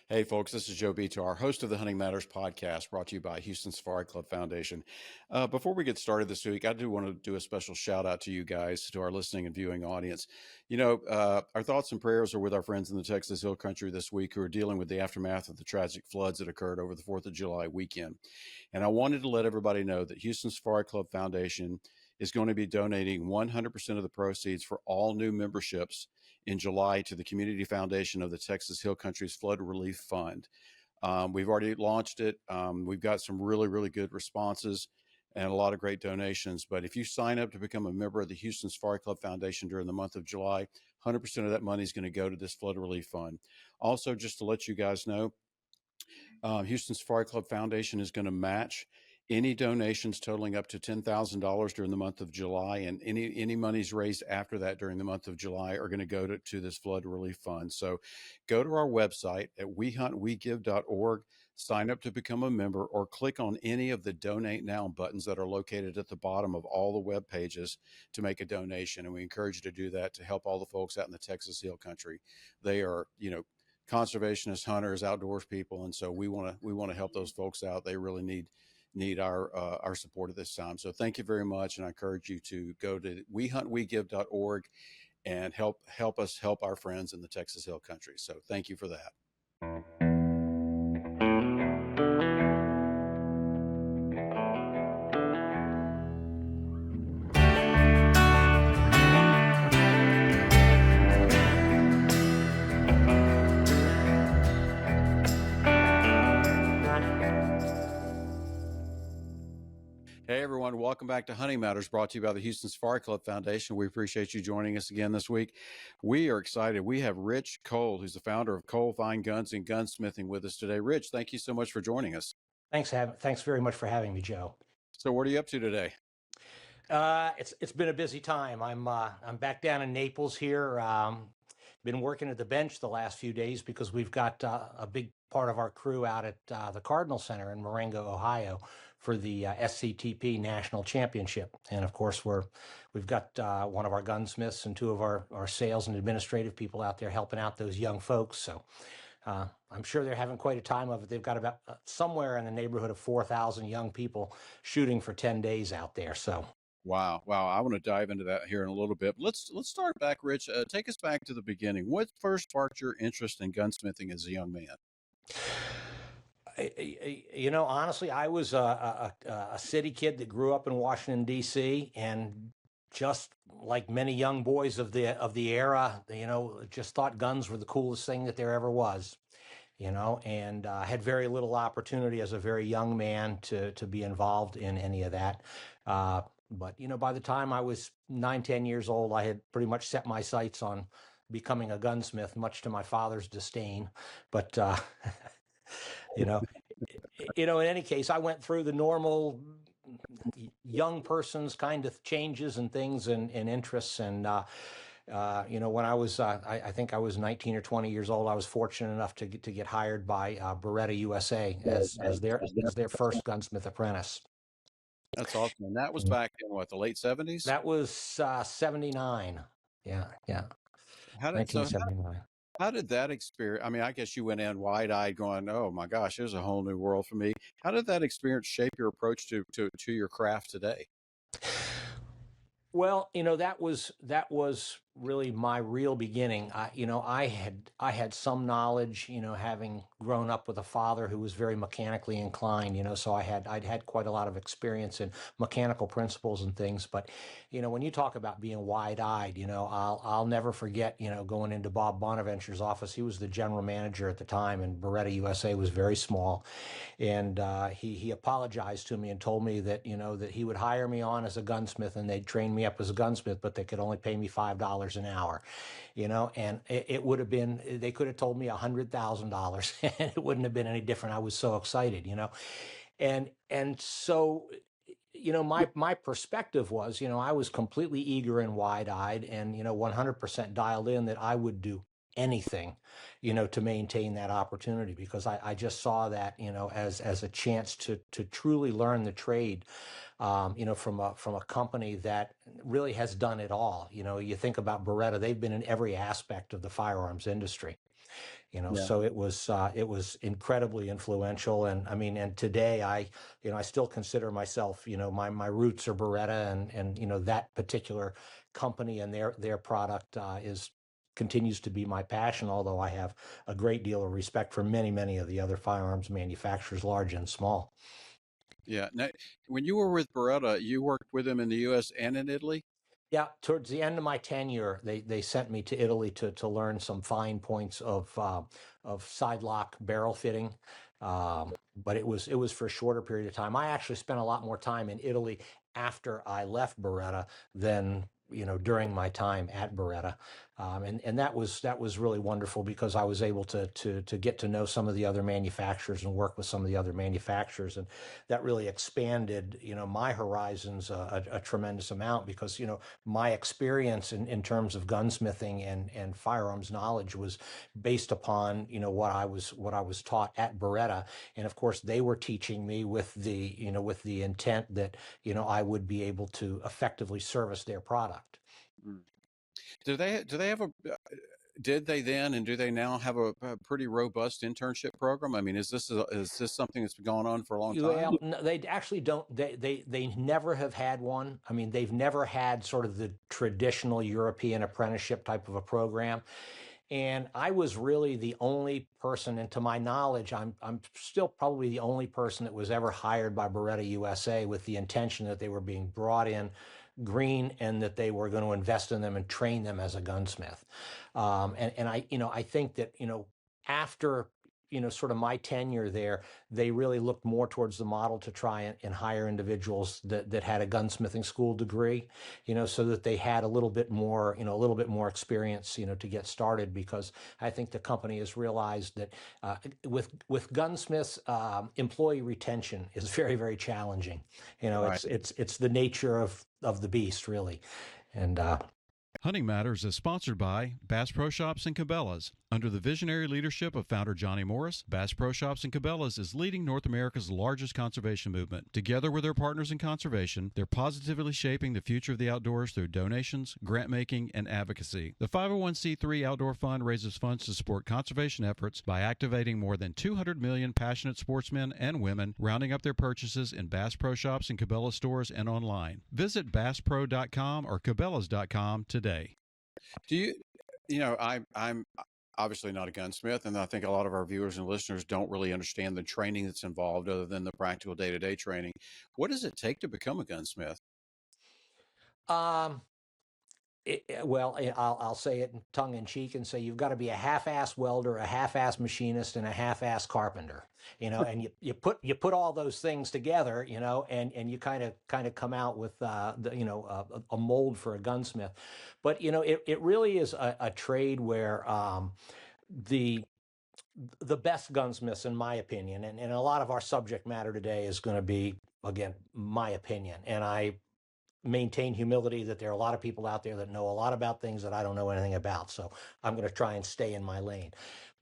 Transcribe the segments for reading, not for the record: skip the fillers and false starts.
Hey, folks, this is Joe Beatar, host of the Hunting Matters podcast, brought to you by Houston Safari Club Foundation. Before we get started this week, I do want to do a special shout out to you guys, to our listening and viewing audience. Our thoughts and prayers are with our friends in the Texas Hill Country this week who are dealing with the aftermath of the tragic floods that occurred over the 4th of July weekend. And I wanted to let everybody know that Houston Safari Club Foundation is going to be donating 100% of the proceeds for all new memberships in July to the Community Foundation of the Texas Hill Country's Flood Relief Fund. We've already launched it. We've got some really, really good responses and a lot of great donations. But if you sign up to become a member of the Houston Safari Club Foundation during the month of July, 100% of that money is going to go to this Flood Relief Fund. Also, just to let you guys know, Houston Safari Club Foundation is going to match any donations totaling up to $10,000 during the month of July, and any monies raised after that during the month of July are going to go to this flood relief fund. So go to our website at wehuntwegive.org, sign up to become a member, or click on any of the donate now buttons that are located at the bottom of all the web pages to make a donation. And we encourage you to do that to help all the folks out in the Texas Hill Country. They are, conservationists, hunters, outdoors people, and so we want to help those folks out. They really need our support at this time. So thank you very much, and I encourage you to go to wehuntwegive.org and help us help our friends in the Texas Hill Country. So thank you for that. Hey, everyone. Welcome back to Hunting Matters, brought to you by the Houston Safari Club Foundation. We appreciate you joining us again this week. We are excited. We have Rich Cole, who's the founder of Cole Fine Guns and Gunsmithing, with us today. Rich, thank you so much for joining us. Thanks very much for having me, Joe. So what are you up to today? It's been a busy time. I'm back down in Naples here. Been working at the bench the last few days because we've got a big part of our crew out at the Cardinal Center in Marengo, Ohio, for the SCTP National Championship. And of course, we've got one of our gunsmiths and two of our sales and administrative people out there helping out those young folks. So I'm sure they're having quite a time of it. They've got about somewhere in the neighborhood of 4,000 young people shooting for 10 days out there. So. Wow. I want to dive into that here in a little bit. Let's start back, Rich. Take us back to the beginning. What first sparked your interest in gunsmithing as a young man? Honestly, I was a city kid that grew up in Washington, D.C., and just like many young boys of the era, just thought guns were the coolest thing that there ever was. And had very little opportunity as a very young man to be involved in any of that. But by the time I was 9-10 years old, I had pretty much set my sights on becoming a gunsmith, much to my father's disdain. But in any case, I went through the normal young person's kind of changes and things and interests. And when I was, I think I was 19 or 20 years old, I was fortunate enough to get hired by Beretta USA as their first gunsmith apprentice. That's awesome. And that was back in what, the late 70s? That was 79. Yeah. 1979. How did that experience? I mean, I guess you went in wide-eyed, going, "Oh my gosh, there's a whole new world for me." How did that experience shape your approach to your craft today? Well, that was really my real beginning. I had some knowledge, having grown up with a father who was very mechanically inclined, so I'd had quite a lot of experience in mechanical principles and things. But, when you talk about being wide-eyed, I'll never forget, going into Bob Bonaventure's office. He was the general manager at the time, and Beretta USA was very small. And he apologized to me and told me that, that he would hire me on as a gunsmith and they'd train me up as a gunsmith, but they could only pay me $5 an hour, and it would have been, they could have told me $100,000 and it wouldn't have been any different. I was so excited, and so, my perspective was, I was completely eager and wide-eyed and, 100% dialed in that I would do anything, to maintain that opportunity, because I just saw that, as a chance to truly learn the trade, from a company that really has done it all. You think about Beretta, they've been in every aspect of the firearms industry. Yeah. So it was incredibly influential. And I mean, and today I still consider myself, my roots are Beretta, and that particular company and their product is continues to be my passion, although I have a great deal of respect for many of the other firearms manufacturers, large and small. Yeah. Now, when you were with Beretta, you worked with them in the U.S. and in Italy. Yeah, towards the end of my tenure, they sent me to Italy to learn some fine points of side lock barrel fitting, but it was for a shorter period of time. I actually spent a lot more time in Italy after I left Beretta than during my time at Beretta, and that was really wonderful because I was able to get to know some of the other manufacturers and work with some of the other manufacturers, and that really expanded my horizons a tremendous amount because my experience in terms of gunsmithing and firearms knowledge was based upon what I was taught at Beretta, and of course they were teaching me with the intent that I would be able to effectively service their product. Mm. Do they have a did they then and do they now have a pretty robust internship program? I mean, is this something that's been going on for a long time? Well, no, they actually don't. They never have had one. I mean, they've never had sort of the traditional European apprenticeship type of a program. And I was really the only person, and to my knowledge, I'm still probably the only person that was ever hired by Beretta USA with the intention that they were being brought in green and that they were going to invest in them and train them as a gunsmith. And I think that after sort of my tenure there, they really looked more towards the model to try and hire individuals that had a gunsmithing school degree, so that they had a little bit more experience, to get started. Because I think the company has realized that with gunsmiths, employee retention is very challenging. Right. It's the nature of the beast, really, and Hunting Matters is sponsored by Bass Pro Shops and Cabela's. Under the visionary leadership of founder Johnny Morris, Bass Pro Shops and Cabela's is leading North America's largest conservation movement. Together with their partners in conservation, they're positively shaping the future of the outdoors through donations, grant making, and advocacy. The 501c3 Outdoor Fund raises funds to support conservation efforts by activating more than 200 million passionate sportsmen and women, rounding up their purchases in Bass Pro Shops and Cabela's stores and online. Visit basspro.com or cabela's.com today. Do I'm obviously not a gunsmith, and I think a lot of our viewers and listeners don't really understand the training that's involved other than the practical day-to-day training. What does it take to become a gunsmith? um, well, I'll say it tongue in cheek and say you've got to be a half-ass welder, a half-ass machinist, and a half-ass carpenter. And you put all those things together, and you kind of come out with a mold for a gunsmith. But it really is a trade where the the best gunsmiths, in my opinion, and a lot of our subject matter today is going to be, again, my opinion, and I maintain humility that there are a lot of people out there that know a lot about things that I don't know anything about. So I'm going to try and stay in my lane.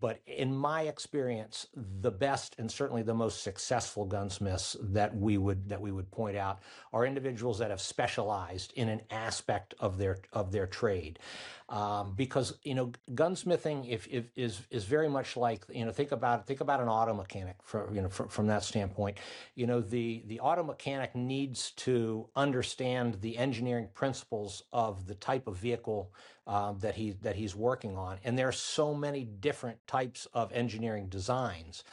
But in my experience, the best and certainly the most successful gunsmiths that we would point out are individuals that have specialized in an aspect of their trade. Because gunsmithing if is very much like, think about an auto mechanic from that standpoint. The auto mechanic needs to understand the engineering principles of the type of vehicle that he's working on, and there are so many different types of engineering designs.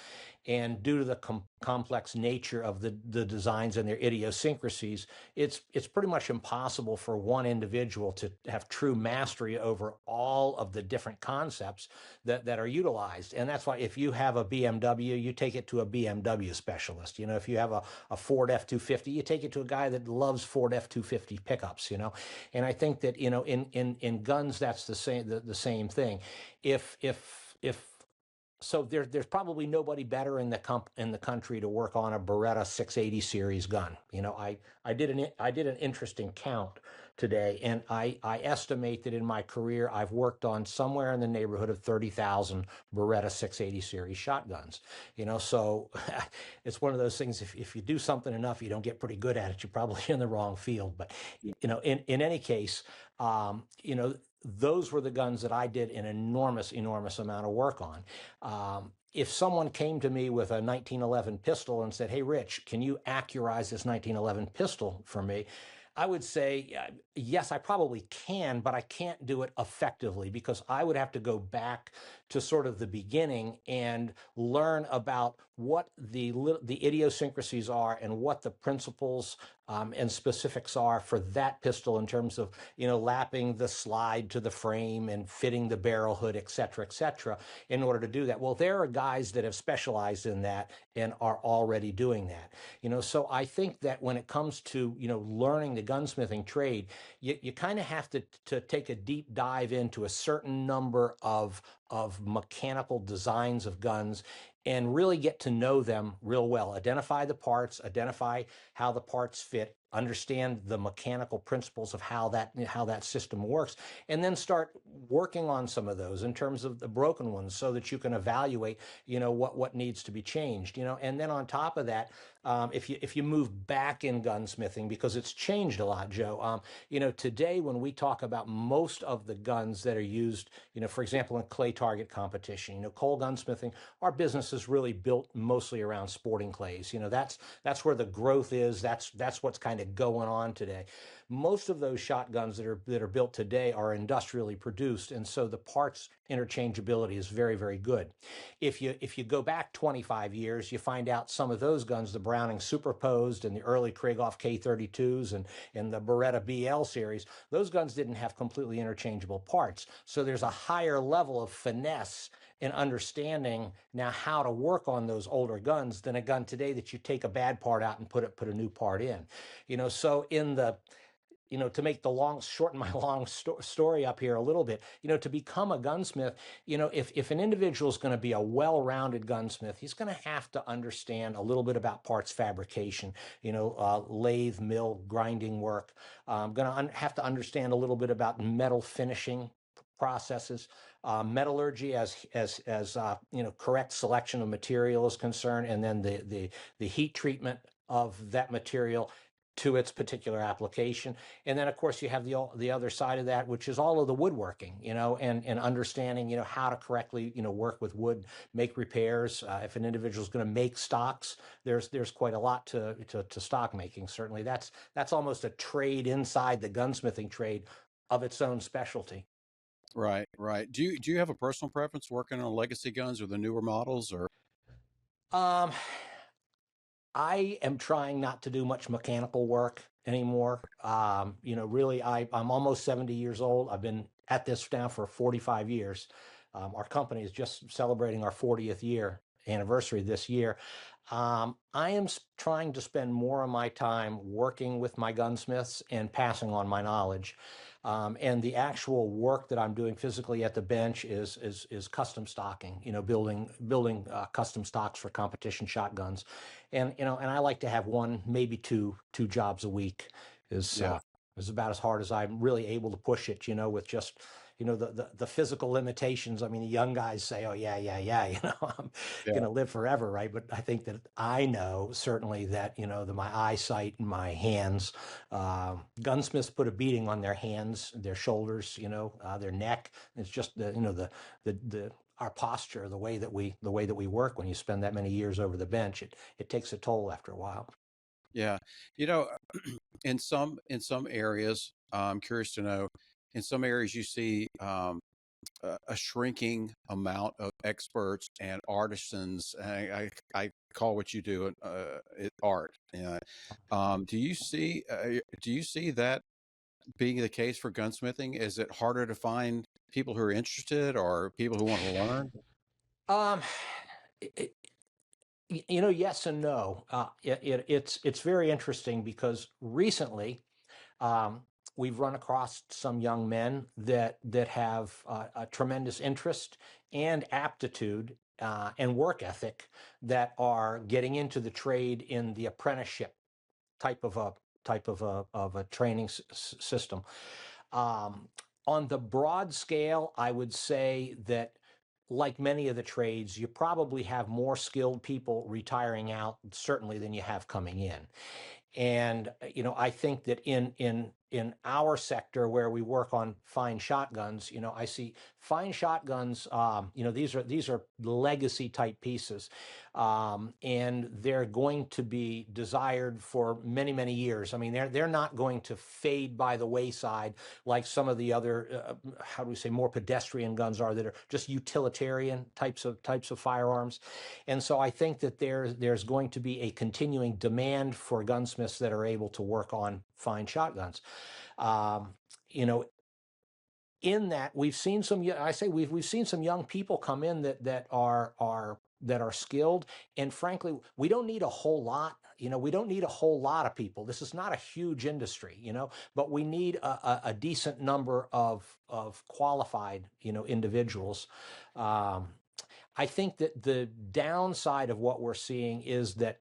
And due to the complex nature of the designs and their idiosyncrasies, it's pretty much impossible for one individual to have true mastery over all of the different concepts that are utilized. And that's why if you have a BMW, you take it to a BMW specialist. If you have a Ford F-250, you take it to a guy that loves Ford F-250 pickups. And I think that in guns that's the same thing. If so there's probably nobody better in the country to work on a Beretta 680 series gun. I did an interesting count today, and I estimate that in my career I've worked on somewhere in the neighborhood of 30,000 Beretta 680 series shotguns. So it's one of those things. If you do something enough, you don't get pretty good at it. You're probably in the wrong field. But in any case, those were the guns that I did an enormous, enormous amount of work on. If someone came to me with a 1911 pistol and said, "Hey, Rich, can you accurize this 1911 pistol for me?" I would say, yes, I probably can, but I can't do it effectively because I would have to go back to sort of the beginning and learn about what the idiosyncrasies are and what the principles and specifics are for that pistol in terms of, lapping the slide to the frame and fitting the barrel hood, et cetera, in order to do that. Well, there are guys that have specialized in that and are already doing that. So I think that when it comes to, learning the gunsmithing trade, you kind of have to take a deep dive into a certain number of mechanical designs of guns and really get to know them real well. Identify the parts, identify how the parts fit, understand the mechanical principles of how that system works, and then start working on some of those in terms of the broken ones so that you can evaluate, what needs to be changed, and then on top of that, if you move back in gunsmithing, because it's changed a lot, Joe. Today when we talk about most of the guns that are used, for example, in clay target competition, Cole Gunsmithing, our business is really built mostly around sporting clays. That's where the growth is. That's what's kind of going on today. Most of those shotguns that are built today are industrially produced, and so the parts interchangeability is very, very good. If you go back 25 years, you find out some of those guns, the Browning Superposed and the early Krieghoff K32s and the Beretta BL series, those guns didn't have completely interchangeable parts. So there's a higher level of finesse and understanding now how to work on those older guns than a gun today that you take a bad part out and put a new part in. So in the to make shorten my long story up here a little bit, to become a gunsmith, if an individual is going to be a well-rounded gunsmith, he's going to have to understand a little bit about parts fabrication, lathe, mill, grinding work. Going to have to understand a little bit about metal finishing processes, metallurgy as correct selection of material is concerned, and then the heat treatment of that material to its particular application. And then of course you have the other side of that, which is all of the woodworking, and understanding, how to correctly, work with wood, make repairs. If an individual is going to make stocks, there's quite a lot to stock making. Certainly that's almost a trade inside the gunsmithing trade of its own specialty. Right, right. Do you have a personal preference working on legacy guns or the newer models, or? Um, I am trying not to do much mechanical work anymore. Really, I'm almost 70 years old. I've been at this now for 45 years. Our company is just celebrating our 40th year anniversary this year. I am trying to spend more of my time working with my gunsmiths and passing on my knowledge. And the actual work that I'm doing physically at the bench is custom stocking, building custom stocks for competition shotguns. And I like to have one, maybe two jobs a week Yeah, is about as hard as I'm really able to push it, with just, the physical limitations. I mean, the young guys say, "Oh yeah, I'm yeah, going to live forever," right? But I think that I know certainly that, my eyesight and my hands, gunsmiths put a beating on their hands, their shoulders, their neck. It's just the our posture, the way that we work. When you spend that many years over the bench, it takes a toll after a while. yeah. You know, in some areas, I'm curious to know, in some areas you see a shrinking amount of experts and artisans. I call what you do art. Do you see that being the case for gunsmithing? Is it harder to find people who are interested or people who want to learn? Um, it, yes and no. It's very interesting because recently, um, we've run across some young men that have a tremendous interest and aptitude and work ethic that are getting into the trade in the apprenticeship type of a training system. Um, on the broad scale, I would say that, like many of the trades, you probably have more skilled people retiring out, certainly, than you have coming in. And I think that in our sector where we work on fine shotguns, I see fine shotguns. These are legacy type pieces, and they're going to be desired for many, many years. I mean, they're not going to fade by the wayside like some of the other, how do we say, more pedestrian guns are, that are just utilitarian types of firearms. And so I think that there's going to be a continuing demand for gunsmiths that are able to work on fine shotguns. Um, you know, in that we've seen some, I say we've seen some young people come in that are skilled, and frankly, we don't need a whole lot. We don't need a whole lot of people. This is not a huge industry, but we need a decent number of qualified, individuals. Um, I think that the downside of what we're seeing is that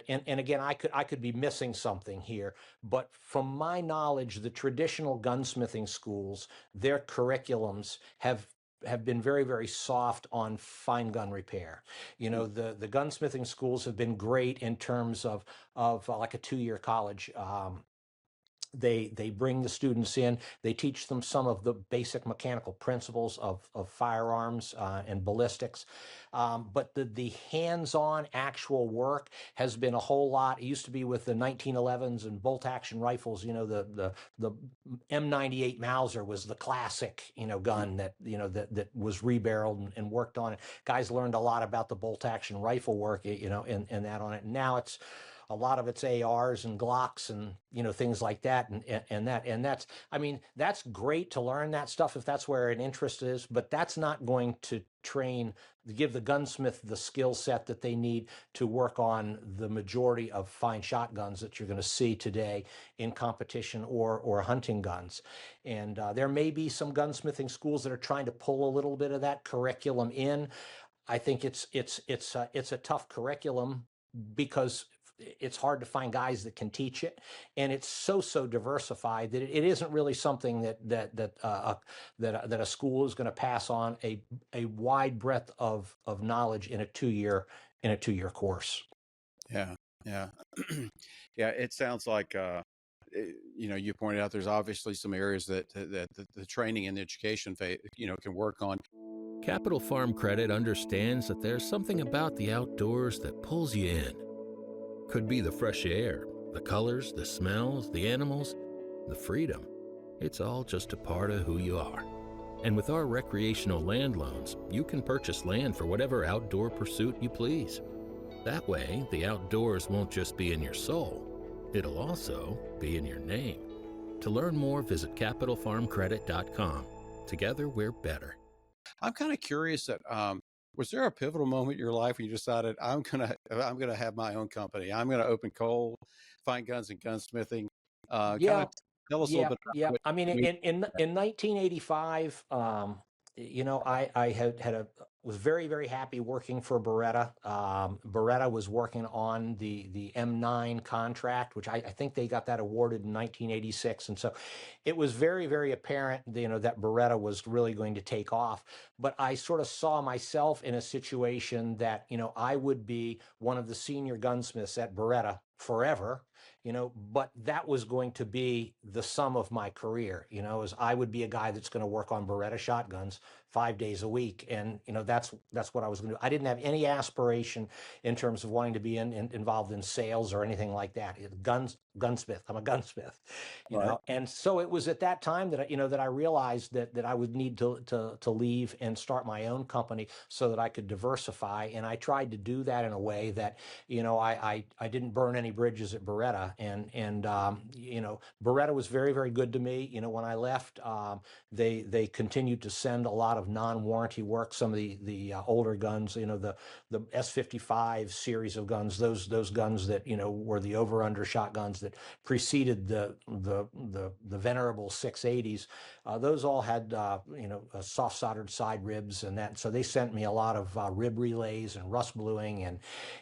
and again, I could be missing something here, but from my knowledge, the traditional gunsmithing schools, their curriculums have been very, very soft on fine gun repair. The gunsmithing schools have been great in terms of like a 2-year college. They bring the students in. They teach them some of the basic mechanical principles of firearms and ballistics, but the hands-on actual work has been a whole lot. It used to be with the 1911s and bolt-action rifles. The M98 Mauser was the classic gun that was rebarreled and worked on it. Guys learned a lot about the bolt-action rifle work, and that on it. And now it's a lot of it's ARs and Glocks and things like that, and that's, I mean, that's great to learn that stuff if that's where an interest is, but that's not going to give the gunsmith the skill set that they need to work on the majority of fine shotguns that you're going to see today in competition or hunting guns. And there may be some gunsmithing schools that are trying to pull a little bit of that curriculum in. I think it's a tough curriculum because it's hard to find guys that can teach it, and it's so diversified that it isn't really something that a school is going to pass on a wide breadth of knowledge in a 2-year course. Yeah, yeah, yeah. It sounds like you pointed out there's obviously some areas that the training and the education can work on. Capital Farm Credit understands that there's something about the outdoors that pulls you in. Could be the fresh air, the colors, the smells, the animals, the freedom. It's all just a part of who you are. And with our recreational land loans, you can purchase land for whatever outdoor pursuit you please. That way, the outdoors won't just be in your soul, it'll also be in your name. To learn more, visit capitalfarmcredit.com. Together, we're better. I'm kind of curious that was there a pivotal moment in your life when you decided I'm gonna have my own company? I'm gonna open fine guns and gunsmithing. Kind Yeah, of tell us a little yeah, bit yeah. about I mean, what. in 1985, I was very, very happy working for Beretta. Beretta was working on the M9 contract, which I think they got that awarded in 1986, and so it was very, very apparent, that Beretta was really going to take off. But I sort of saw myself in a situation that I would be one of the senior gunsmiths at Beretta forever. But that was going to be the sum of my career, as I would be a guy that's going to work on Beretta shotguns 5 days a week. And, that's what I was going to do. I didn't have any aspiration in terms of wanting to be involved in sales or anything like that. Gunsmith. I'm a gunsmith, Right. and so it was at that time that I realized that I would need to leave and start my own company so that I could diversify. And I tried to do that in a way that, I didn't burn any bridges at Beretta. And Beretta was very, very good to me. When I left, they continued to send a lot of non-warranty work. Some of the older guns, the S55 series of guns, those guns that were the over-under shotguns that preceded the venerable 680s. Those all had soft soldered side ribs and that. So they sent me a lot of rib relays and rust bluing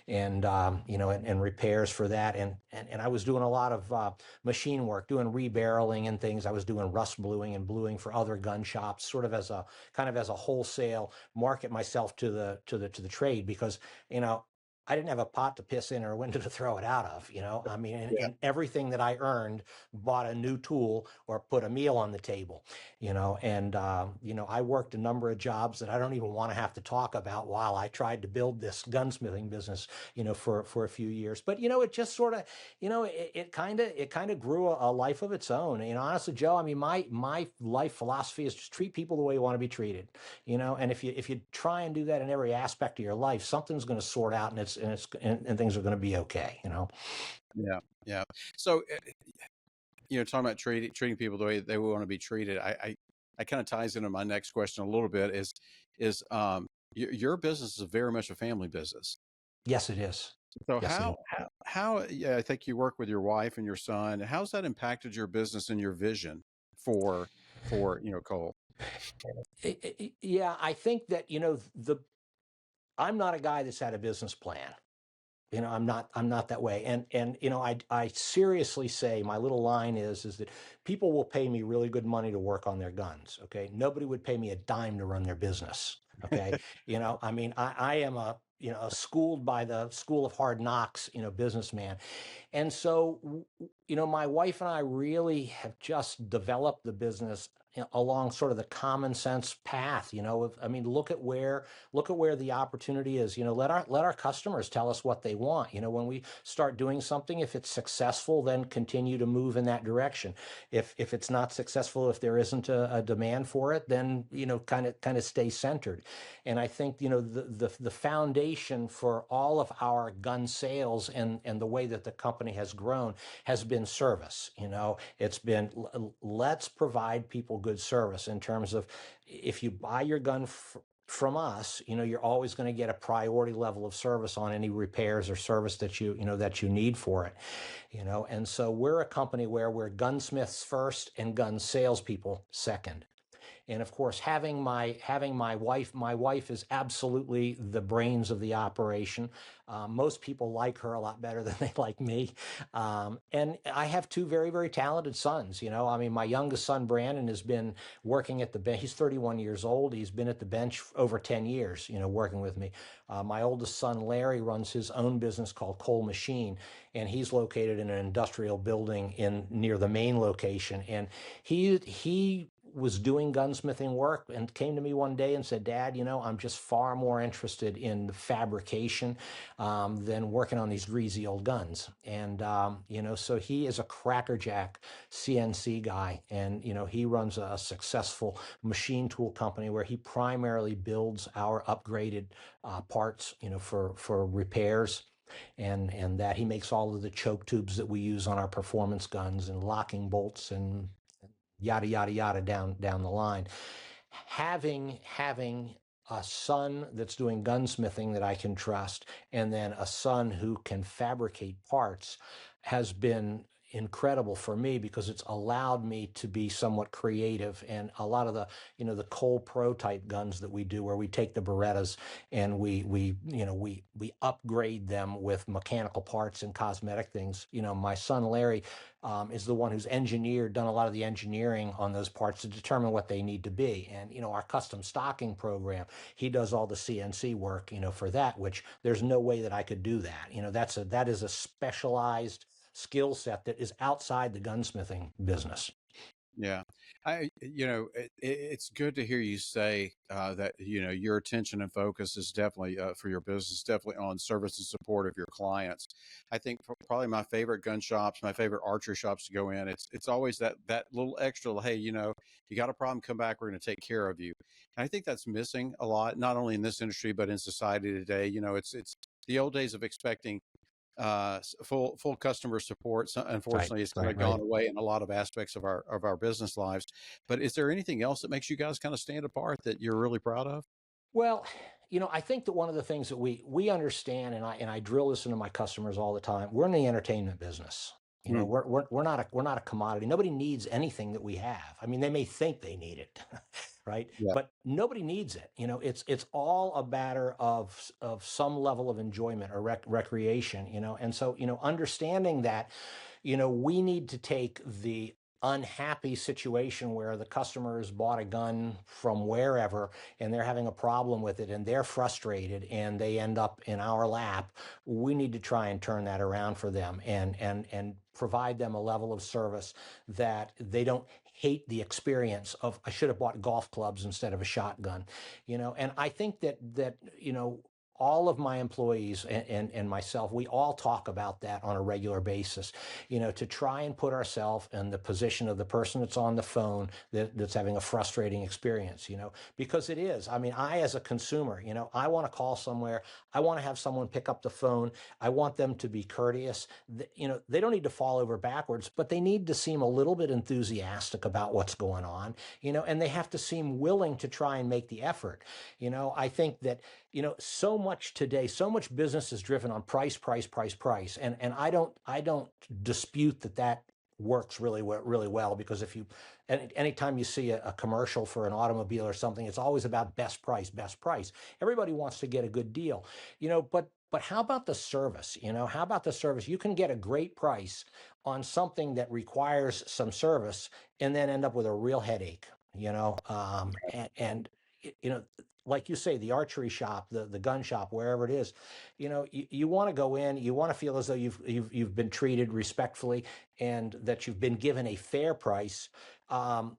and repairs for that. And I was doing a lot of machine work, doing rebarreling and things. I was doing rust bluing and bluing for other gun shops, sort of as a wholesale market myself to the trade, because I didn't have a pot to piss in or a window to throw it out of, I mean, Yeah. and everything that I earned bought a new tool or put a meal on the table, and, I worked a number of jobs that I don't even want to have to talk about while I tried to build this gunsmithing business, for a few years. But, it just sort of, it kind of grew a life of its own. Honestly, Joe, I mean, my life philosophy is just treat people the way you want to be treated, and if you try and do that in every aspect of your life, something's going to sort out, and things are going to be okay. Yeah. Yeah. So, talking about treating people the way they want to be treated, I kind of ties into my next question a little bit is your business is very much a family business. Yes, it is. So Yes, it is. yeah, I think you work with your wife and your son. How's that impacted your business and your vision for Cole? Yeah, I think that, I'm not a guy that's had a business plan. I'm not that way. And I seriously say, my little line is that people will pay me really good money to work on their guns. Okay. Nobody would pay me a dime to run their business. Okay. I mean, I am a schooled by the school of hard knocks, businessman. And so, my wife and I really have just developed the business along sort of the common sense path. I mean, look at where the opportunity is. Let our customers tell us what they want. When we start doing something, if it's successful, then continue to move in that direction. If it's not successful, if there isn't a demand for it, then kind of stay centered. And I think the foundation for all of our gun sales and the way that the company has grown has been service. It's been let's provide people good service in terms of, if you buy your gun from us, you're always going to get a priority level of service on any repairs or service that you need for it. And so we're a company where we're gunsmiths first and gun salespeople second. And of course, having my wife is absolutely the brains of the operation. Most people like her a lot better than they like me. And I have two very, very talented sons. I mean, my youngest son, Brandon, has been working at the bench. He's 31 years old. He's been at the bench over 10 years, working with me. My oldest son, Larry, runs his own business called Cole Machine, and he's located in an industrial building near the main location. And he was doing gunsmithing work and came to me one day and said, Dad, I'm just far more interested in the fabrication than working on these greasy old guns. And, so he is a crackerjack CNC guy. And, he runs a successful machine tool company where he primarily builds our upgraded parts, for repairs. And that he makes all of the choke tubes that we use on our performance guns and locking bolts and yada yada yada down the line. Having a son that's doing gunsmithing that I can trust, and then a son who can fabricate parts, has been incredible for me, because it's allowed me to be somewhat creative. And a lot of the Cole Pro type guns that we do, where we take the Berettas and we upgrade them with mechanical parts and cosmetic things. My son Larry is the one who's done a lot of the engineering on those parts to determine what they need to be. And, our custom stocking program, he does all the CNC work, for that, which there's no way that I could do that. That is a specialized skill set that is outside the gunsmithing business. Yeah. It's good to hear you say that, your attention and focus is definitely for your business, definitely on service and support of your clients. I think probably my favorite gun shops, my favorite archery shops to go in, it's always that little extra, hey, you got a problem, come back, we're going to take care of you. And I think that's missing a lot, not only in this industry, but in society today. It's the old days of expecting full customer support. So Right, unfortunately, it's kind of right, right. gone away in a lot of aspects of our business lives. But is there anything else that makes you guys kind of stand apart that you're really proud of? Well, I think that one of the things that we understand, and I drill this into my customers all the time, we're in the entertainment business. Hmm. We're not a commodity. Nobody needs anything that we have. I mean, they may think they need it, right? Yeah. But nobody needs it. It's all a matter of some level of enjoyment or recreation. And so understanding that, we need to take the unhappy situation where the customer has bought a gun from wherever and they're having a problem with it and they're frustrated and they end up in our lap, we need to try and turn that around for them and provide them a level of service that they don't hate the experience of, I should have bought golf clubs instead of a shotgun, and I think that all of my employees and myself, we all talk about that on a regular basis, to try and put ourselves in the position of the person that's on the phone that's having a frustrating experience, because it is. I mean, I, as a consumer, I want to call somewhere. I want to have someone pick up the phone. I want them to be courteous. They don't need to fall over backwards, but they need to seem a little bit enthusiastic about what's going on, and they have to seem willing to try and make the effort. I think that, so much today, so much business is driven on price, price, price, price. And I don't dispute that works really well, because anytime you see a commercial for an automobile or something, it's always about best price, best price. Everybody wants to get a good deal, but how about the service? How about the service? You can get a great price on something that requires some service and then end up with a real headache, and like you say, the archery shop, the gun shop, wherever it is, you want to go in, you want to feel as though you've been treated respectfully and that you've been given a fair price. I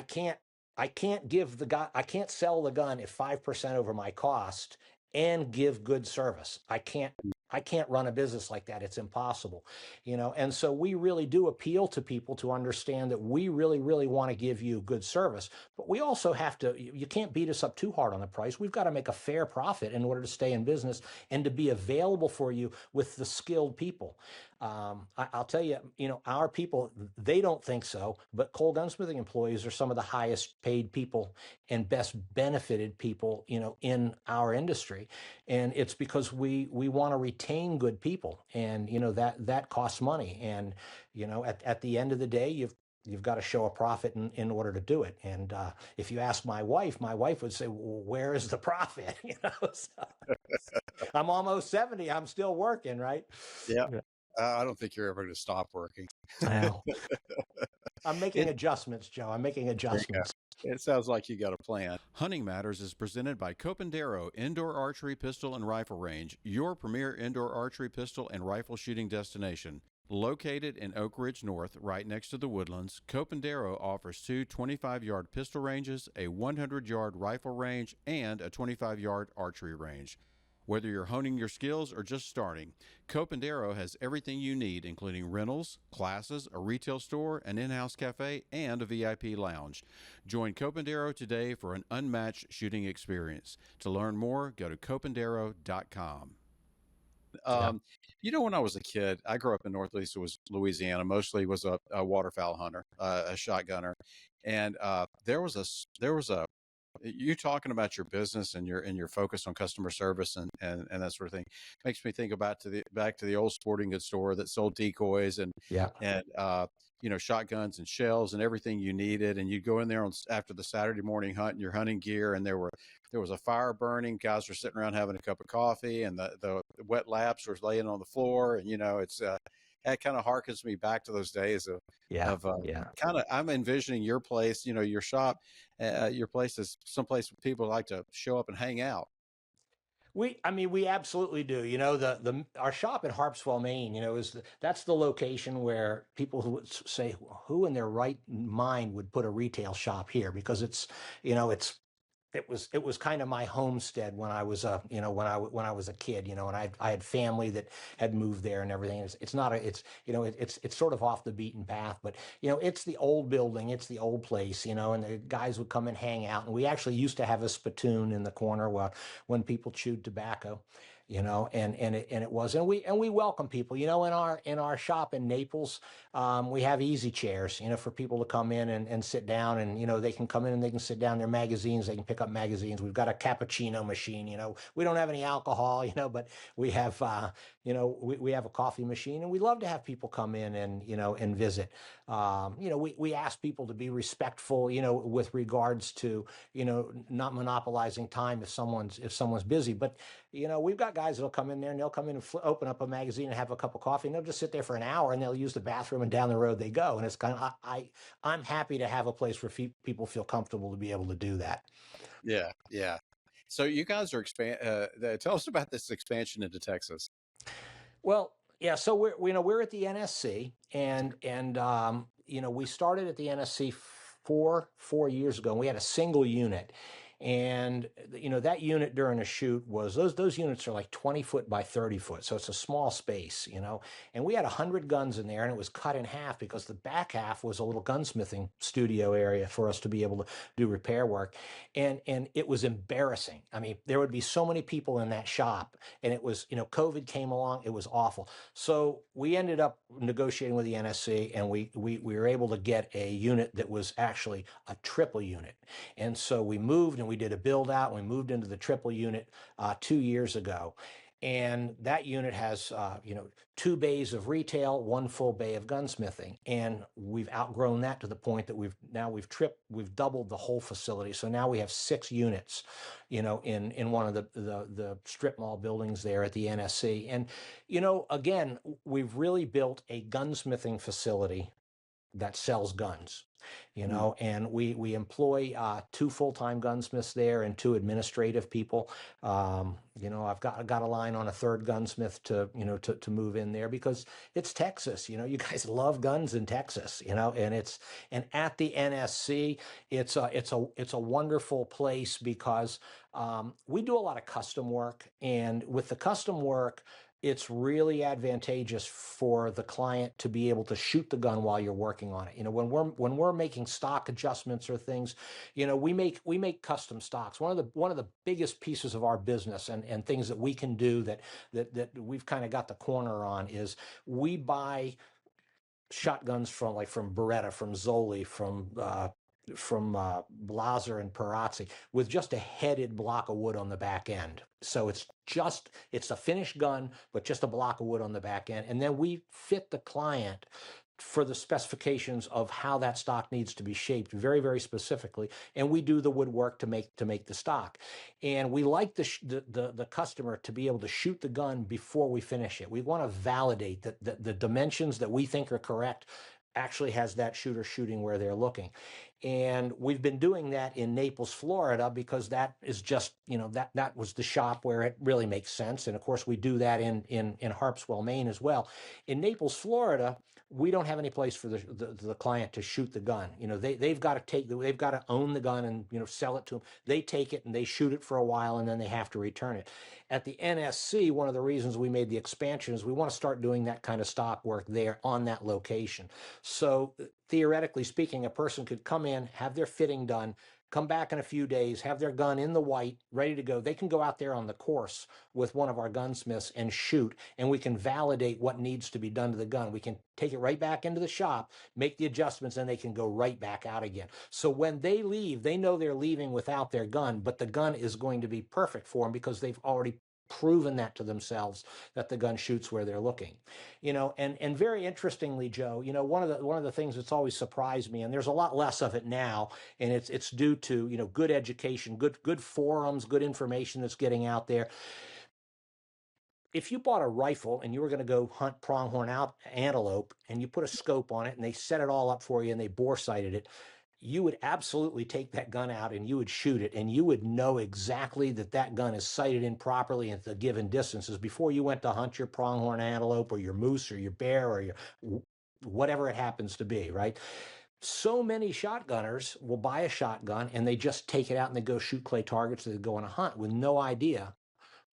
can't I can't sell the gun at 5% over my cost and give good service. I can't run a business like that. It's impossible, and so we really do appeal to people to understand that we really, really want to give you good service, but we also have to, you can't beat us up too hard on the price. We've got to make a fair profit in order to stay in business and to be available for you with the skilled people. I'll tell you, our people, they don't think so, but Cole Gunsmithing employees are some of the highest paid people and best benefited people, in our industry. And it's because we want to retain good people, and, that costs money. And, at the end of the day, you've got to show a profit in order to do it. And if you ask my wife would say, well, where is the profit? So, I'm almost 70. I'm still working, right? Yeah. I don't think you're ever going to stop working. Well, I'm making adjustments, Joe. I'm making adjustments. It sounds like you got a plan. Hunting Matters is presented by Copandero Indoor Archery Pistol and Rifle Range, your premier indoor archery pistol and rifle shooting destination. Located in Oak Ridge North, right next to the Woodlands, Copandero offers two 25-yard pistol ranges, a 100-yard rifle range, and a 25-yard archery range. Whether you're honing your skills or just starting, Copandero has everything you need, including rentals, classes, a retail store, an in-house cafe, and a VIP lounge. Join Copandero today for an unmatched shooting experience. To learn more, go to copandero.com. When I was a kid, I grew up in Northeast Louisiana, mostly was a waterfowl hunter, a shotgunner. And there was a you talking about your business and your focus on customer service and that sort of thing makes me think about back to the old sporting goods store that sold decoys and shotguns and shells and everything you needed. And you'd go in there after the Saturday morning hunt in your hunting gear, and there was a fire burning. Guys were sitting around having a cup of coffee, and the wet laps were laying on the floor. And it's that kind of harkens me back to those days of I'm envisioning your place, your shop, your place is someplace where people like to show up and hang out. We absolutely do. Our shop in Harpswell, Maine, that's the location where people who would say, who in their right mind would put a retail shop here? Because it was kind of my homestead when I was when I was a kid, and I had family that had moved there and everything. It's sort of off the beaten path, but it's the old building, it's the old place, and the guys would come and hang out. And we actually used to have a spittoon in the corner when people chewed tobacco. We welcome people, in our shop in Naples. We have easy chairs, for people to come in and sit down, and, they can come in and they can sit down, their magazines, they can pick up magazines. We've got a cappuccino machine, we don't have any alcohol, but we have, we have a coffee machine, and we love to have people come in and visit. We ask people to be respectful, with regards to, not monopolizing time if someone's busy, but we've got guys that'll come in there and they'll come in and open up a magazine and have a cup of coffee, and they'll just sit there for an hour and they'll use the bathroom, and down the road they go. And it's kind of, I'm happy to have a place where people feel comfortable to be able to do that. Yeah, yeah. So you guys are tell us about this expansion into Texas. Well, yeah. So we're at the NSC, and we started at the NSC four years ago. And we had a single unit, and that unit during a shoot was those units are like 20 foot by 30 foot, so it's a small space, and we had 100 guns in there, and it was cut in half because the back half was a little gunsmithing studio area for us to be able to do repair work, and it was embarrassing. I mean, there would be so many people in that shop, and it was, COVID came along, it was awful. So we ended up negotiating with the NSC, and we were able to get a unit that was actually a triple unit. And so we moved and we did a build out, and we moved into the triple unit 2 years ago. And that unit has, 2 bays of retail, 1 full bay of gunsmithing. And we've outgrown that to the point that we've doubled the whole facility. So now we have 6 units, in one of the strip mall buildings there at the NSC. And, again, we've really built a gunsmithing facility that sells guns, and we employ 2 full-time gunsmiths there and 2 administrative people. I've got a line on a 3rd gunsmith to move in there because it's Texas. You guys love guns in Texas, and at the NSC, it's a wonderful place because we do a lot of custom work, and with the custom work, it's really advantageous for the client to be able to shoot the gun while you're working on it. When we're making stock adjustments or things, we make custom stocks. One of the biggest pieces of our business and things that we can do that we've kind of got the corner on is we buy shotguns from Beretta, from Zoli, from Blaser and Perazzi with just a headed block of wood on the back end. So it's a finished gun, but just a block of wood on the back end. And then we fit the client for the specifications of how that stock needs to be shaped very, very specifically. And we do the woodwork to make the stock. And we like the customer to be able to shoot the gun before we finish it. We want to validate that the dimensions that we think are correct actually has that shooter shooting where they're looking. And we've been doing that in Naples, Florida, because that is just, that was the shop where it really makes sense. And of course, we do that in Harpswell, Maine as well. In Naples, Florida, we don't have any place for the client to shoot the gun. They've got to own the gun and, sell it to them. They take it and they shoot it for a while, and then they have to return it. At the NSC, one of the reasons we made the expansion is we want to start doing that kind of stock work there on that location. So theoretically speaking, a person could come in, have their fitting done, come back in a few days, have their gun in the white, ready to go. They can go out there on the course with one of our gunsmiths and shoot, and we can validate what needs to be done to the gun. We can take it right back into the shop, make the adjustments, and they can go right back out again. So when they leave, they know they're leaving without their gun, but the gun is going to be perfect for them because they've already proven that to themselves, that the gun shoots where they're looking. And very interestingly, Joe, one of the things that's always surprised me, and there's a lot less of it now, and it's due to good education, good forums, good information that's getting out there. If you bought a rifle and you were going to go hunt pronghorn antelope, and you put a scope on it and they set it all up for you and they bore sighted it, you would absolutely take that gun out and you would shoot it, and you would know exactly that gun is sighted in properly at the given distances before you went to hunt your pronghorn antelope or your moose or your bear or your whatever it happens to be, right? So many shotgunners will buy a shotgun and they just take it out and they go shoot clay targets that they go on a hunt with no idea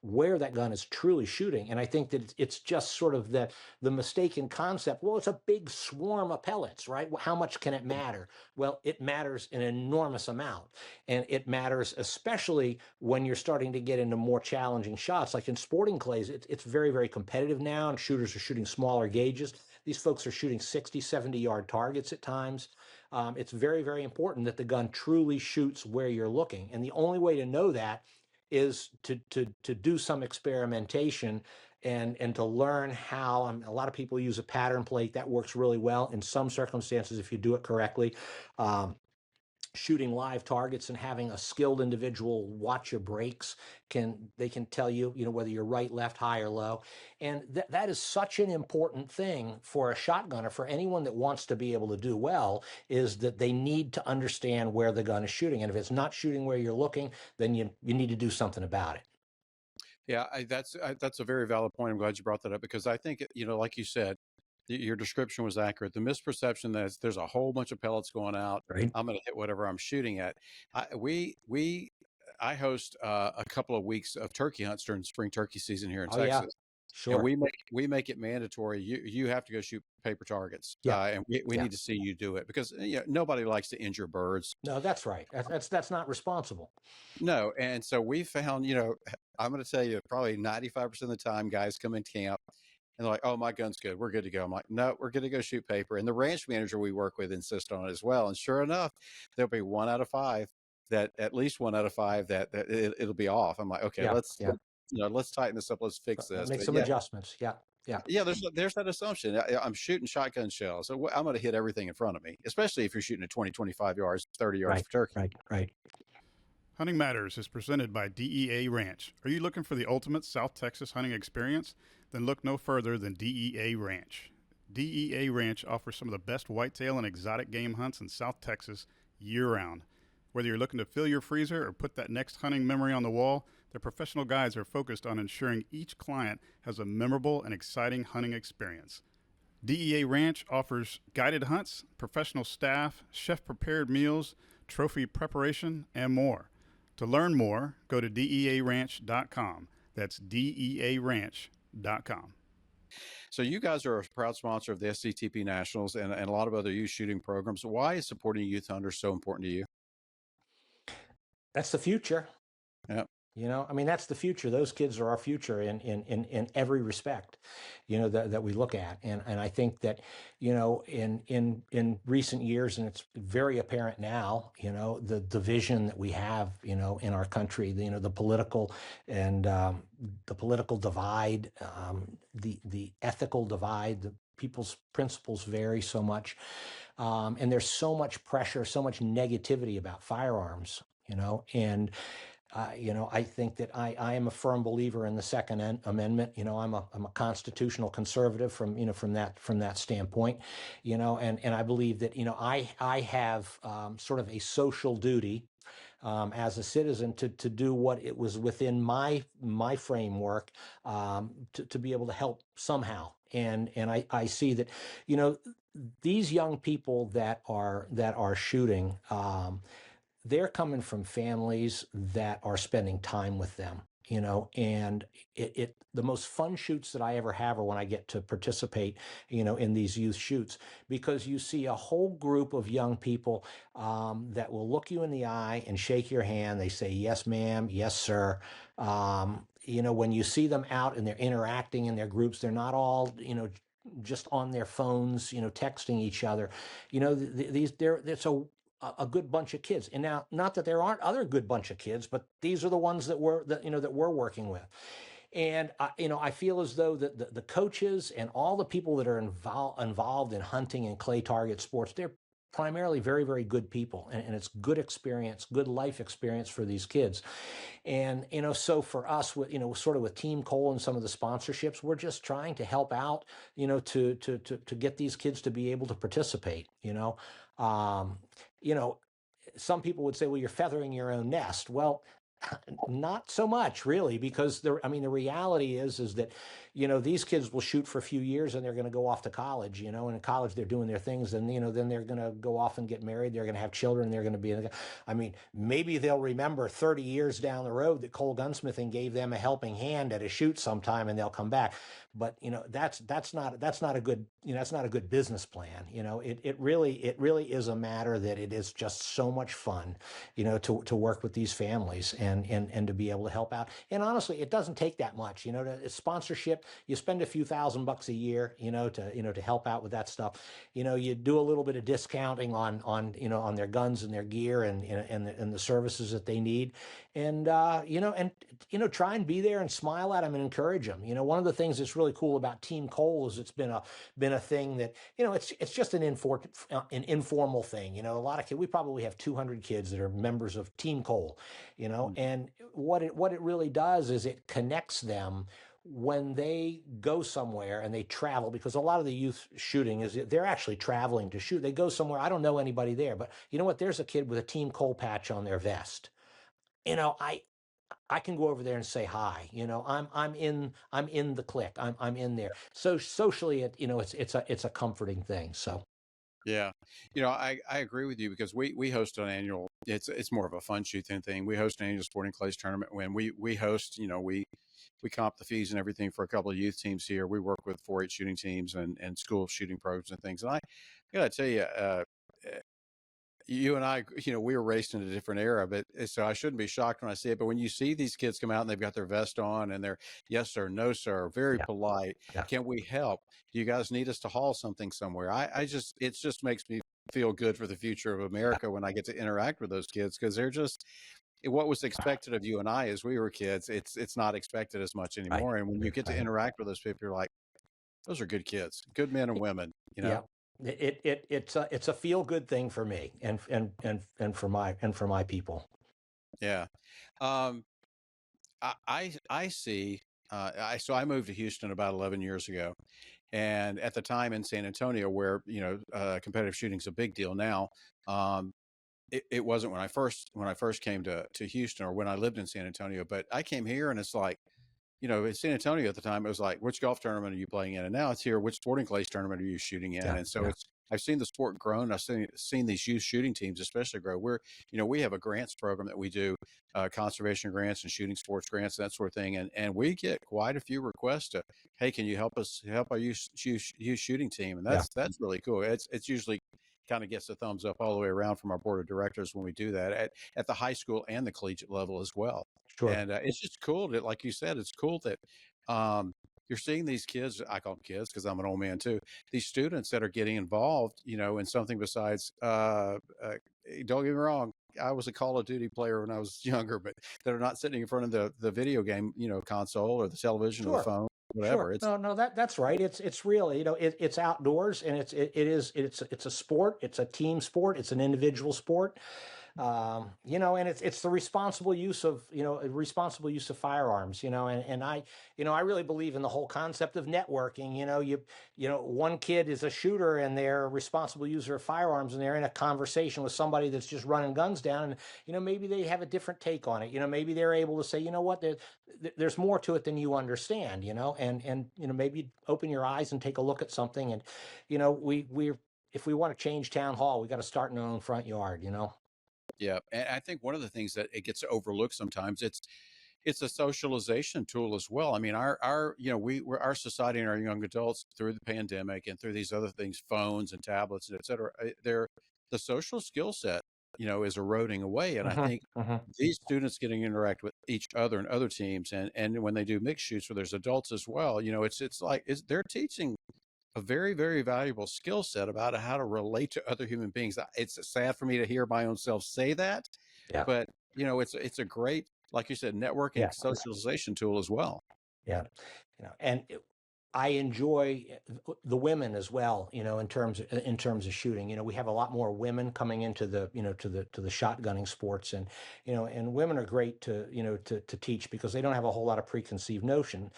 where that gun is truly shooting. And I think that it's just sort of the mistaken concept. Well, it's a big swarm of pellets, right? How much can it matter? Well, it matters an enormous amount. And it matters especially when you're starting to get into more challenging shots. Like in sporting clays, it's very, very competitive now, and shooters are shooting smaller gauges. These folks are shooting 60, 70-yard targets at times. It's very, very important that the gun truly shoots where you're looking. And the only way to know that is to do some experimentation and to learn how. A lot of people use a pattern plate that works really well in some circumstances if you do it correctly. shooting live targets and having a skilled individual watch your breaks, they can tell you, whether you're right, left, high, or low. And that is such an important thing for a shotgunner, for anyone that wants to be able to do well, is that they need to understand where the gun is shooting. And if it's not shooting where you're looking, then you need to do something about it. Yeah, that's a very valid point. I'm glad you brought that up, because I think, like you said, your description was accurate. The misperception that there's a whole bunch of pellets going out, Right. I'm going to hit whatever I'm shooting at. I host a couple of weeks of turkey hunts during spring turkey season here in Oh, yeah. Texas, and Sure. we make it mandatory. You have to go shoot paper targets, Yeah. and we Yeah. need to see you do it, because nobody likes to injure birds. No, that's right. That's not responsible. No, and so we found, I'm going to tell you, probably 95% of the time, guys come in camp and they're like, "Oh, my gun's good. We're good to go." I'm like, "No, we're going to go shoot paper." And the ranch manager we work with insists on it as well. And sure enough, there'll be at least one out of five that it'll be off. I'm like, "Okay, Yeah. let's tighten this up. Let's fix this." Make But some yeah, adjustments. Yeah. Yeah. yeah, there's that assumption. I'm shooting shotgun shells, so I'm going to hit everything in front of me, especially if you're shooting at 20, 25 yards, 30 yards Right. for turkey. Right. Hunting Matters is presented by DEA Ranch. Are you looking for the ultimate South Texas hunting experience? Then look no further than DEA Ranch. DEA Ranch offers some of the best whitetail and exotic game hunts in South Texas year-round. Whether you're looking to fill your freezer or put that next hunting memory on the wall, their professional guides are focused on ensuring each client has a memorable and exciting hunting experience. DEA Ranch offers guided hunts, professional staff, chef-prepared meals, trophy preparation, and more. To learn more, go to dearanch.com. That's dearanch.com. So you guys are a proud sponsor of the SCTP Nationals and a lot of other youth shooting programs. Why is supporting youth hunters so important to you? That's the future. Yeah. That's the future. Those kids are our future in every respect, that we look at. And I think that, in recent years, and it's very apparent now, the division that we have, in our country, the political and the political divide, the ethical divide, the people's principles vary so much. And there's so much pressure, so much negativity about firearms, and I think that I am a firm believer in the Second Amendment. I'm a constitutional conservative from that standpoint. And I believe that I have sort of a social duty as a citizen to do what it was within my framework to be able to help somehow. And I see that these young people that are shooting. They're coming from families that are spending time with them, and the most fun shoots that I ever have are when I get to participate, in these youth shoots, because you see a whole group of young people that will look you in the eye and shake your hand. They say, "Yes, ma'am. Yes, sir." When you see them out and they're interacting in their groups, they're not all, just on their phones, texting each other. It's a good bunch of kids. And now, not that there aren't other good bunch of kids, but these are the ones that we're working with. And I feel as though that the coaches and all the people that are involved in hunting and clay target sports, they're primarily very, very good people, and it's good experience, good life experience for these kids. And so for us, with sort of with Team Cole and some of the sponsorships, we're just trying to help out, to get these kids to be able to participate. Some people would say, "Well, you're feathering your own nest." Well, not so much, really, because the reality is that, these kids will shoot for a few years and they're going to go off to college, and in college they're doing their things, and, then they're going to go off and get married. They're going to have children. They're going to be, maybe they'll remember 30 years down the road that Cole Gunsmithing gave them a helping hand at a shoot sometime, and they'll come back. But, that's not a good, that's not a good business plan. It really is a matter that it is just so much fun, to work with these families. And and to be able to help out. And honestly, it doesn't take that much, sponsorship. You spend a few $1,000 a year, to help out with that stuff. You do a little bit of discounting on their guns and their gear and the services that they need. And, try and be there and smile at them and encourage them. One of the things that's really cool about Team Cole is it's been a thing that, it's just an informal thing. A lot of kids, we probably have 200 kids that are members of Team Cole, and what it really does is it connects them when they go somewhere and they travel, because a lot of the youth shooting is they're actually traveling to shoot. They go somewhere, I don't know anybody there, but you know what? There's a kid with a Team Cole patch on their vest. I can go over there and say hi. I'm in the clique. I'm in there. So socially, it's a comforting thing. So Yeah. I agree with you because we host an annual, it's more of a fun shooting thing. We host an annual sporting clays tournament when we host, we comp the fees and everything for a couple of youth teams here. We work with 4-H shooting teams and school shooting programs and things. And I gotta tell you, you and I, we were raised in a different era, but so I shouldn't be shocked when I see it. But when you see these kids come out and they've got their vest on and they're yes sir, no sir, very polite. Yeah. Can we help? Do you guys need us to haul something somewhere? It just makes me feel good for the future of America when I get to interact with those kids, because they're just what was expected of you and I as we were kids. It's not expected as much anymore. And when you get to interact with those people, you're like, those are good kids, good men and women. Yeah. It's a feel good thing for me and for my people. Yeah. I see. So I moved to Houston about 11 years ago, and at the time in San Antonio, where competitive shooting's a big deal now. It wasn't when I first came to Houston, or when I lived in San Antonio, but I came here and it's like, in San Antonio at the time, it was like, which golf tournament are you playing in? And now it's here, which sporting clays tournament are you shooting in? And so I've seen the sport grow, and I've seen these youth shooting teams especially grow. We have a grants program that we do, conservation grants and shooting sports grants, that sort of thing. And we get quite a few requests to, hey, can you help our youth shooting team? And that's really cool. It's usually kind of gets a thumbs up all the way around from our board of directors when we do that at the high school and the collegiate level as well. Sure. And it's just cool that, like you said, it's cool that you're seeing these kids. I call them kids because I'm an old man too. These students that are getting involved, in something besides. Don't get me wrong, I was a Call of Duty player when I was younger, but that are not sitting in front of the video game, console or the television or the phone. Whatever. Sure. No, that's right. It's real. It's outdoors, and it's a sport. It's a team sport. It's an individual sport. And it's the responsible use of firearms, and I really believe in the whole concept of networking. One kid is a shooter and they're a responsible user of firearms, and they're in a conversation with somebody that's just running guns down, and maybe they have a different take on it. Maybe they're able to say, what, there's more to it than you understand, and maybe open your eyes and take a look at something. And, if we want to change town hall, we got to start in our own front yard, Yeah, and I think one of the things that it gets overlooked sometimes, it's a socialization tool as well. I mean, our society and our young adults through the pandemic and through these other things, phones and tablets and et cetera, the social skill set, is eroding away. And I think these students getting to interact with each other and other teams, and when they do mixed shoots where there's adults as well, they're teaching a very, very valuable skill set about how to relate to other human beings. It's sad for me to hear my own self say that, but it's a great, like you said, networking socialization tool as well. Yeah, and I enjoy the women as well. In terms of shooting, we have a lot more women coming into the to the shotgunning sports, and and women are great to to teach because they don't have a whole lot of preconceived notion,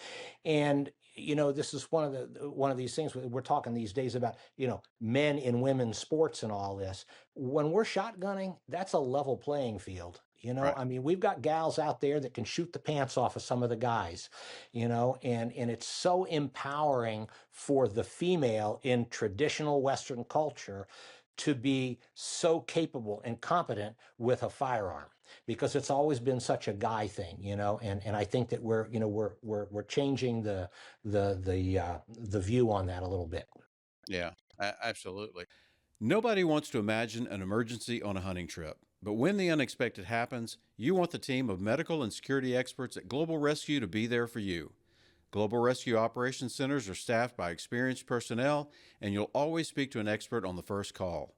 and this is one of these things we're talking these days about, men in women's sports and all this. When we're shotgunning, that's a level playing field. Right. I mean, we've got gals out there that can shoot the pants off of some of the guys, and it's so empowering for the female in traditional Western culture to be so capable and competent with a firearm, because it's always been such a guy thing, and I think that we're changing the view on that a little bit. Yeah, absolutely. Nobody wants to imagine an emergency on a hunting trip. But when the unexpected happens, you want the team of medical and security experts at Global Rescue to be there for you. Global Rescue Operations Centers are staffed by experienced personnel, and you'll always speak to an expert on the first call.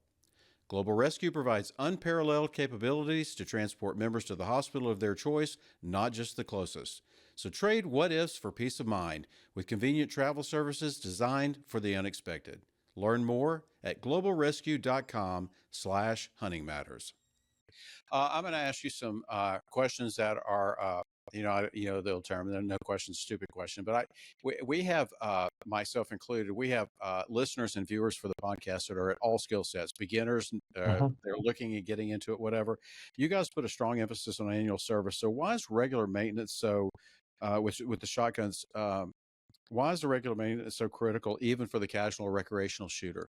Global Rescue provides unparalleled capabilities to transport members to the hospital of their choice, not just the closest. So trade what ifs for peace of mind with convenient travel services designed for the unexpected. Learn more at globalrescue.com/huntingmatters. I'm going to ask you some questions that are, the old term, no question, stupid question. But we have, myself included, we have listeners and viewers for the podcast that are at all skill sets, beginners, they're looking at getting into it, whatever. You guys put a strong emphasis on annual service. So why is regular maintenance so, with the shotguns, why is the regular maintenance so critical, even for the casual or recreational shooter?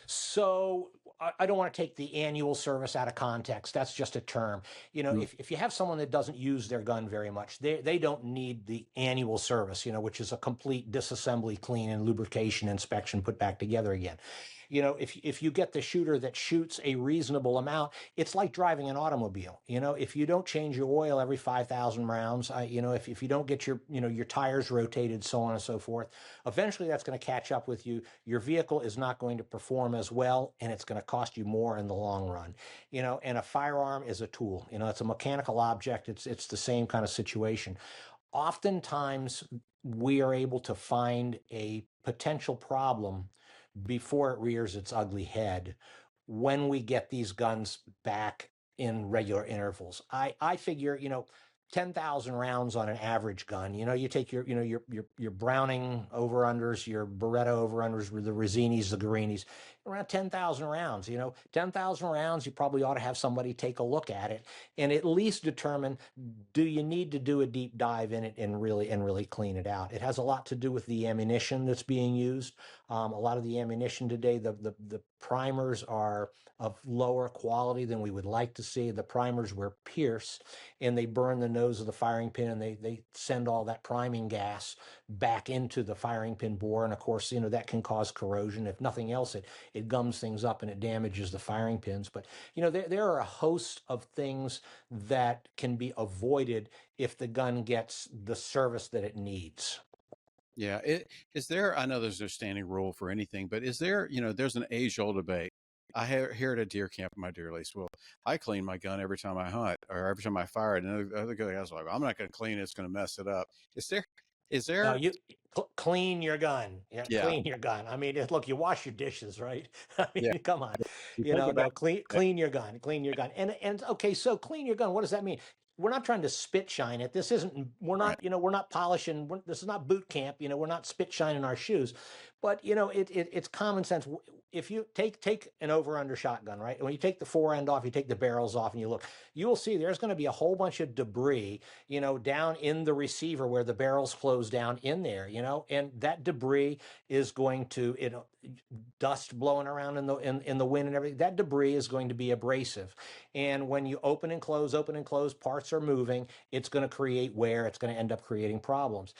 So I don't want to take the annual service out of context. That's just a term. If you have someone that doesn't use their gun very much, they don't need the annual service, which is a complete disassembly, clean, and lubrication inspection put back together again. If you get the shooter that shoots a reasonable amount, it's like driving an automobile. If you don't change your oil every 5,000 rounds, if you don't get your tires rotated, so on and so forth, eventually that's going to catch up with you. Your vehicle is not going to perform as well, and it's going to cost you more in the long run. And a firearm is a tool. It's a mechanical object. It's the same kind of situation. Oftentimes, we are able to find a potential problem before it rears its ugly head when we get these guns back in regular intervals. I figure, 10,000 rounds on an average gun. You take your Browning over-unders, your Beretta over-unders, the Razzinis, the Guarinis, around 10,000 rounds. 10,000 rounds, you probably ought to have somebody take a look at it and at least determine, do you need to do a deep dive in it and really clean it out? It has a lot to do with the ammunition that's being used. A lot of the ammunition today, the primers are of lower quality than we would like to see. The primers were pierced and they burn the nose of the firing pin, and they send all that priming gas back into the firing pin bore. And of course, that can cause corrosion. If nothing else, it gums things up and it damages the firing pins. But there are a host of things that can be avoided if the gun gets the service that it needs. Yeah. I know there's no standing rule for anything, but is there, there's an age old debate. I hear at a deer camp in my deer lease. Well, I clean my gun every time I hunt or every time I fire it. And the other guy's like, I'm not going to clean it. It's going to mess it up. Is No, there? you clean your gun. Yeah, Yeah. clean your gun. I mean, look, you wash your dishes, right? I mean, Yeah. come on. You think No, about clean your gun. Clean your gun. And okay, so clean your gun. What does that mean? We're not trying to spit shine it. This isn't. We're right. not. We're not polishing. This is not boot camp. We're not spit shining our shoes. But it's common sense. If you take an over-under shotgun, right? When you take the fore end off, you take the barrels off, and you look, you will see there's going to be a whole bunch of debris, down in the receiver where the barrels close down in there, and that debris is going to, dust blowing around in the wind and everything. That debris is going to be abrasive, and when you open and close, parts are moving. It's going to create wear. It's going to end up creating problems.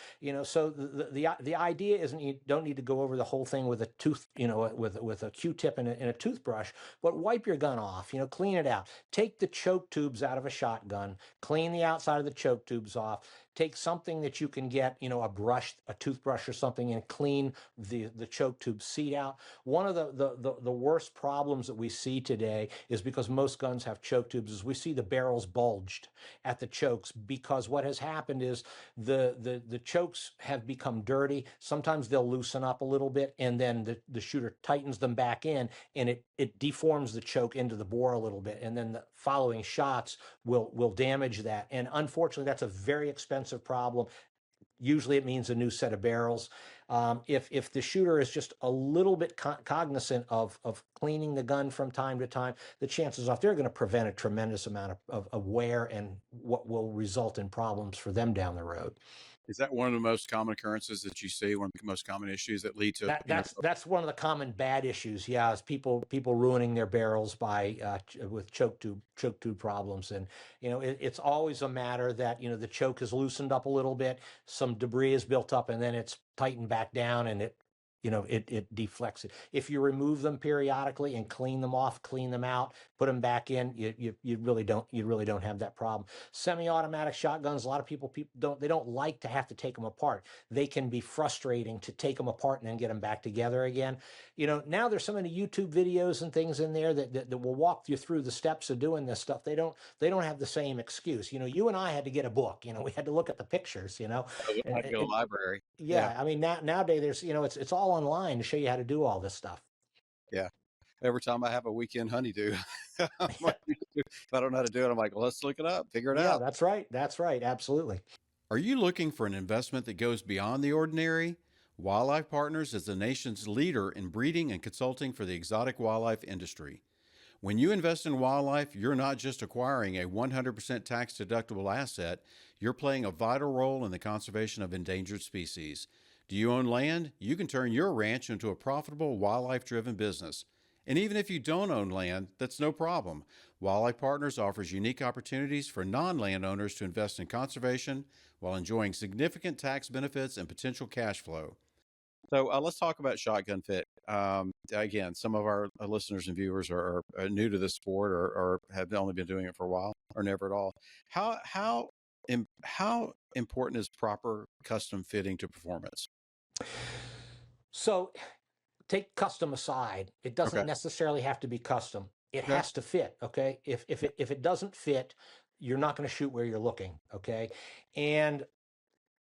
So the idea isn't you don't need to go over the whole thing with a tooth, with a Q-tip and a toothbrush, but wipe your gun off. Clean it out. Take the choke tubes out of a shotgun. Clean the outside of the choke tubes off. Take something that you can get, a brush, a toothbrush or something, and clean the choke tube seat out. One of the worst problems that we see today is because most guns have choke tubes, is we see the barrels bulged at the chokes, because what has happened is the chokes have become dirty. Sometimes they'll loosen up a little bit, and then the shooter tightens them back in, and it deforms the choke into the bore a little bit, and then the following shots will damage that. And unfortunately, that's a very expensive problem. Usually it means a new set of barrels. If the shooter is just a little bit cognizant of cleaning the gun from time to time, the chances are they're going to prevent a tremendous amount of wear and what will result in problems for them down the road. Is that one of the most common occurrences that you see? One of the most common issues that lead to that's one of the common bad issues. Yeah, is people ruining their barrels by with choke tube problems, and it's always a matter that the choke is loosened up a little bit, some debris is built up, and then it's tightened back down, and it it deflects it. If you remove them periodically and clean them off, clean them out, put them back in, you really don't have that problem. Semi-automatic shotguns, a lot of people don't like to have to take them apart. They can be frustrating to take them apart and then get them back together again. Now there's so many YouTube videos and things in there that will walk you through the steps of doing this stuff. They don't have the same excuse. You and I had to get a book. We had to look at the pictures. I had to go to the library. Yeah, I mean nowadays there's it's all online to show you how to do all this stuff. Yeah. Every time I have a weekend honeydew, I'm like, if I don't know how to do it, I'm like, well, let's look it up, figure it Yeah, out. that's right. That's right. Absolutely. Are you looking for an investment that goes beyond the ordinary? Wildlife Partners is the nation's leader in breeding and consulting for the exotic wildlife industry. When you invest in wildlife, you're not just acquiring a 100% tax-deductible asset, you're playing a vital role in the conservation of endangered species. Do you own land? You can turn your ranch into a profitable wildlife-driven business. And even if you don't own land, that's no problem. Wildlife Partners offers unique opportunities for non-landowners to invest in conservation while enjoying significant tax benefits and potential cash flow. So let's talk about shotgun fit. Again, some of our listeners and viewers are new to this sport or have only been doing it for a while or never at all. How important is proper custom fitting to performance? So take custom aside. It doesn't Okay. necessarily have to be custom. It Okay. has to fit. Okay. If it doesn't fit, you're not going to shoot where you're looking. Okay. And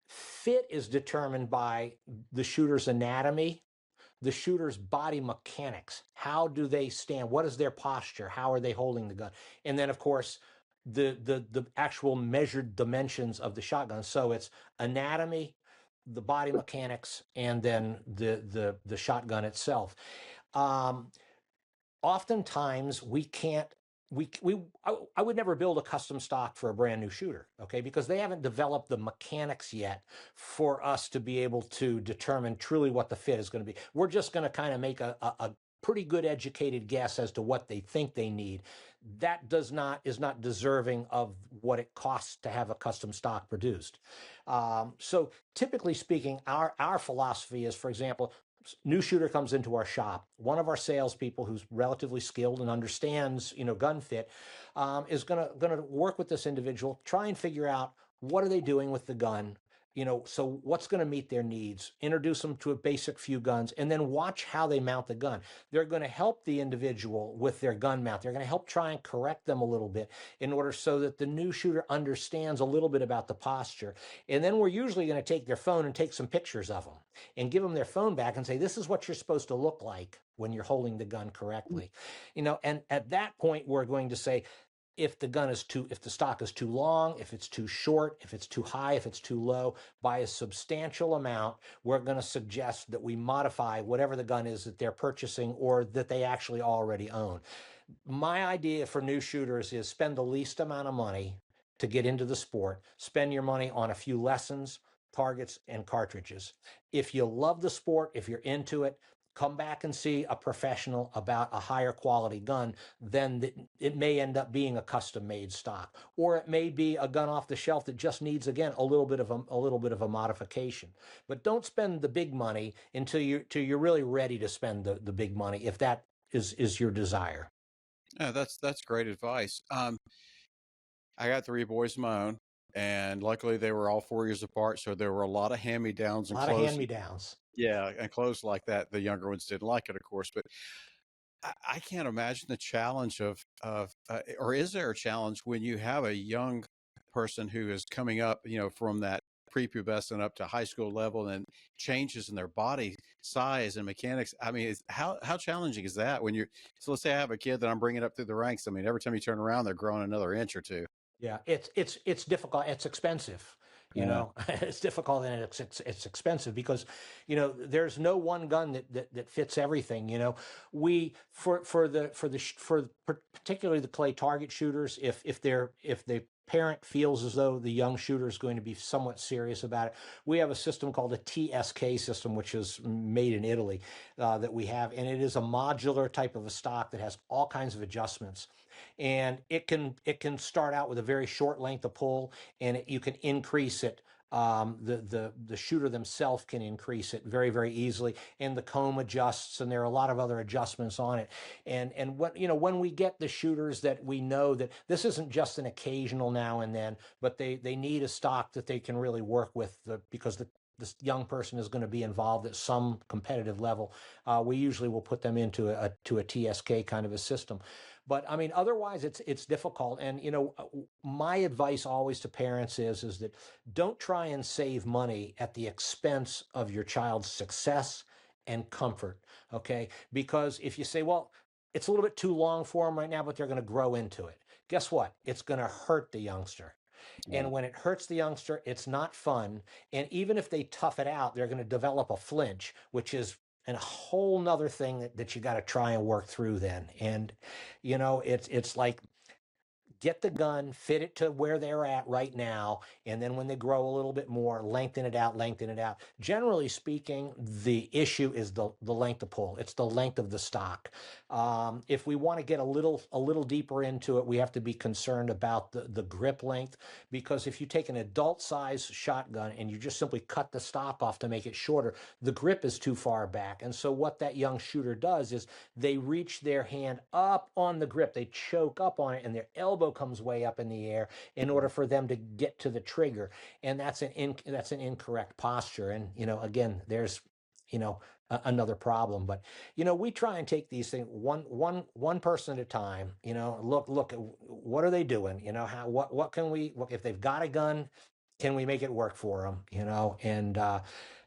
fit is determined by the shooter's anatomy, the shooter's body mechanics. How do they stand? What is their posture? How are they holding the gun? And then, of course, the actual measured dimensions of the shotgun. So it's anatomy, the body mechanics, and then the shotgun itself. Oftentimes we can't. I would never build a custom stock for a brand new shooter, okay? Because they haven't developed the mechanics yet for us to be able to determine truly what the fit is going to be. We're just going to kind of make a pretty good educated guess as to what they think they need. That is not deserving of what it costs to have a custom stock produced. So typically speaking, our philosophy is, for example, new shooter comes into our shop. One of our salespeople, who's relatively skilled and understands, gun fit, is gonna work with this individual, try and figure out what are they doing with the gun. So what's going to meet their needs, introduce them to a basic few guns, and then watch how they mount the gun. They're going to help the individual with their gun mount. They're going to help try and correct them a little bit in order so that the new shooter understands a little bit about the posture. And then we're usually going to take their phone and take some pictures of them and give them their phone back and say, this is what you're supposed to look like when you're holding the gun correctly. And at that point, we're going to say, if the stock is too long, if it's too short, if it's too high, if it's too low, by a substantial amount, we're going to suggest that we modify whatever the gun is that they're purchasing or that they actually already own. My idea for new shooters is spend the least amount of money to get into the sport. Spend your money on a few lessons, targets, and cartridges. If you love the sport, if you're into it, come back and see a professional about a higher quality gun, then it may end up being a custom made stock, or it may be a gun off the shelf that just needs, again, a little bit of a modification. But don't spend the big money until you're really ready to spend the big money, if that is your desire. Yeah, that's great advice. I got 3 boys of my own, and luckily they were all 4 years apart, so there were a lot of hand-me-downs A and lot of clothes. hand-me-downs. Yeah, and clothes like that. The younger ones didn't like it, of course, but I can't imagine the challenge or is there a challenge when you have a young person who is coming up, from that prepubescent up to high school level and changes in their body size and mechanics? I mean, how challenging is that so let's say I have a kid that I'm bringing up through the ranks. I mean, every time you turn around, they're growing another inch or two. Yeah, it's difficult. It's expensive. It's difficult and it's expensive because, there's no one gun that fits everything. We for particularly the clay target shooters, if the parent feels as though the young shooter is going to be somewhat serious about it, we have a system called a TSK system, which is made in Italy, that we have, and it is a modular type of a stock that has all kinds of adjustments. And it can start out with a very short length of pull, and you can increase it the shooter themselves can increase it very, very easily, and the comb adjusts, and there are a lot of other adjustments on it. And what, when we get the shooters that we know that this isn't just an occasional now and then, but they need a stock that they can really work with, because this young person is going to be involved at some competitive level. We usually will put them into a TSK kind of a system. But I mean, otherwise it's difficult. And my advice always to parents is that don't try and save money at the expense of your child's success and comfort. Okay, because if you say, well, it's a little bit too long for them right now, but they're going to grow into it. Guess what? It's going to hurt the youngster. Yeah. And when it hurts the youngster, it's not fun. And even if they tough it out, they're going to develop a flinch, which is a whole nother thing that you got to try and work through then. And, it's like, get the gun, fit it to where they're at right now, and then when they grow a little bit more, lengthen it out, lengthen it out. Generally speaking, the issue is the length of pull. It's the length of the stock. If we want to get a little deeper into it, we have to be concerned about the grip length, because if you take an adult size shotgun and you just simply cut the stock off to make it shorter, the grip is too far back. And so what that young shooter does is they reach their hand up on the grip, they choke up on it, and their elbow comes way up in the air in order for them to get to the trigger, and that's an incorrect posture. And again, there's another problem. But we try and take these things one person at a time. Look, what are they doing? What can we, if they've got a gun, can we make it work for them? And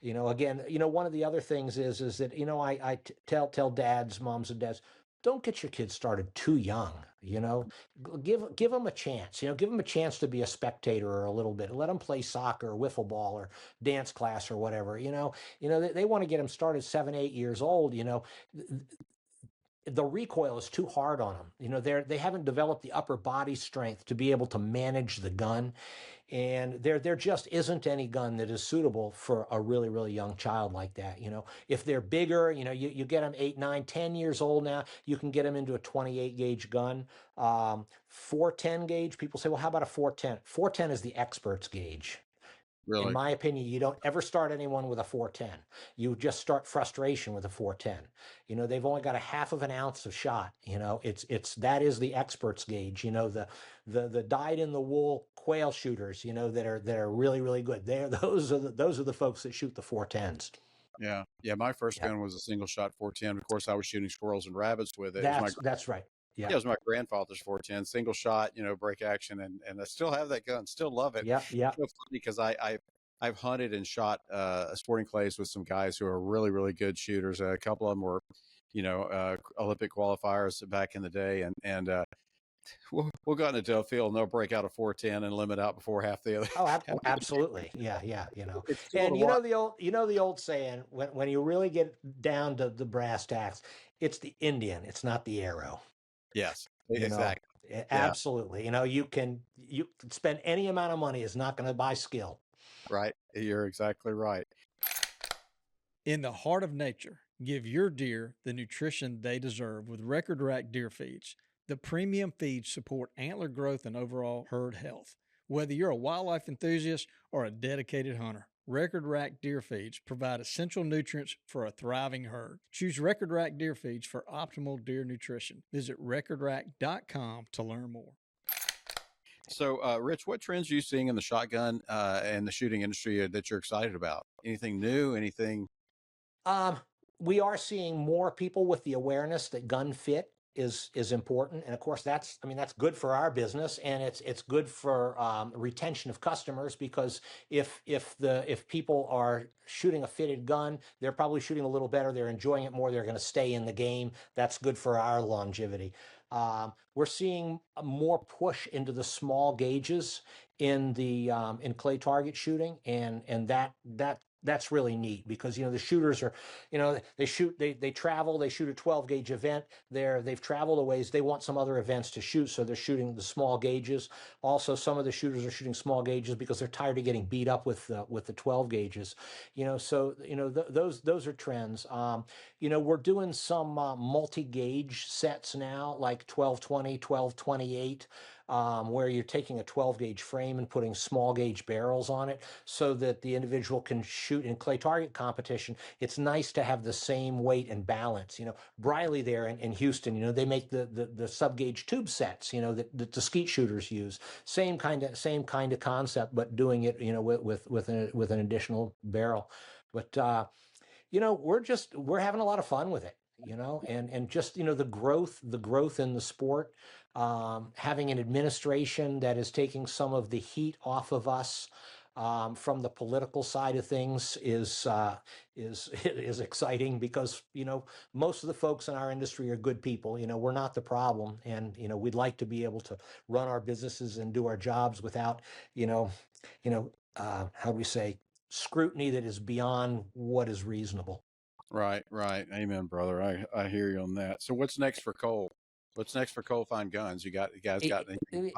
again, one of the other things is that I tell dads, moms and dads, don't get your kids started too young. Give them a chance. Give them a chance to be a spectator or a little bit. Let them play soccer, or wiffle ball, or dance class, or whatever. They want to get them started 7, 8 years old. The recoil is too hard on them. They haven't developed the upper body strength to be able to manage the gun. And there just isn't any gun that is suitable for a really, really young child like that. If they're bigger, you get them 8, 9, 10 years old now, you can get them into a 28 gauge gun. 410 gauge, people say, well, how about a 410? 410 is the expert's gauge. Really? In my opinion, you don't ever start anyone with a 410. You just start frustration with a 410. They've only got a half of an ounce of shot. That is the expert's gauge. The dyed in the wool quail shooters, that are really, really good. Those are the folks that shoot the 410s. Yeah. My first gun was a single shot 410. Of course, I was shooting squirrels and rabbits with it. That's right. Yeah. It was my grandfather's 410, single shot, break action, and I still have that gun, still love it. Yeah. It's so funny because I've hunted and shot sporting clays with some guys who are really, really good shooters. A couple of them were, Olympic qualifiers back in the day, and we'll go into a field and they'll break out a 410 and limit out before half the other. Oh, absolutely. Yeah. It's And the old saying, when you really get down to the brass tacks, it's the Indian, it's not the arrow. Yes, exactly. Absolutely. You can spend any amount of money, is not going to buy skill. Right. You're exactly right. In the heart of nature, give your deer the nutrition they deserve with Record Rack deer feeds. The premium feeds support antler growth and overall herd health. Whether you're a wildlife enthusiast or a dedicated hunter, Record Rack deer feeds provide essential nutrients for a thriving herd. Choose Record Rack deer feeds for optimal deer nutrition. Visit recordrack.com to learn more. So, Rich, what trends are you seeing in the shotgun and the shooting industry that you're excited about? Anything new? Anything? We are seeing more people with the awareness that gun fit is important, and of course that's good for our business, and it's good for retention of customers, because if people are shooting a fitted gun, they're probably shooting a little better, they're enjoying it more, they're going to stay in the game. That's good for our longevity. We're seeing more push into the small gauges in the in clay target shooting, and that's really neat, because the shooters are, they travel, they shoot a 12 gauge event, they've traveled a ways, they want some other events to shoot, so they're shooting the small gauges. Also, some of the shooters are shooting small gauges because they're tired of getting beat up with the 12 gauges. Those are trends. We're doing some multi-gauge sets now, like 1220, 1228. where you're taking a 12 gauge frame and putting small gauge barrels on it so that the individual can shoot in clay target competition. It's nice to have the same weight and balance. Briley there in Houston, they make the sub gauge tube sets, that the skeet shooters use. Same kind of concept, but doing it, with an additional barrel. But we're having a lot of fun with it, and just, the growth in the sport, having an administration that is taking some of the heat off of us, from the political side of things is is exciting because, most of the folks in our industry are good people. We're not the problem, and, we'd like to be able to run our businesses and do our jobs without, how do we say, scrutiny that is beyond what is reasonable. Right, right. Amen, brother. I hear you on that. So what's next for Cole? What's next for Cole Fine Guns? You guys got anything?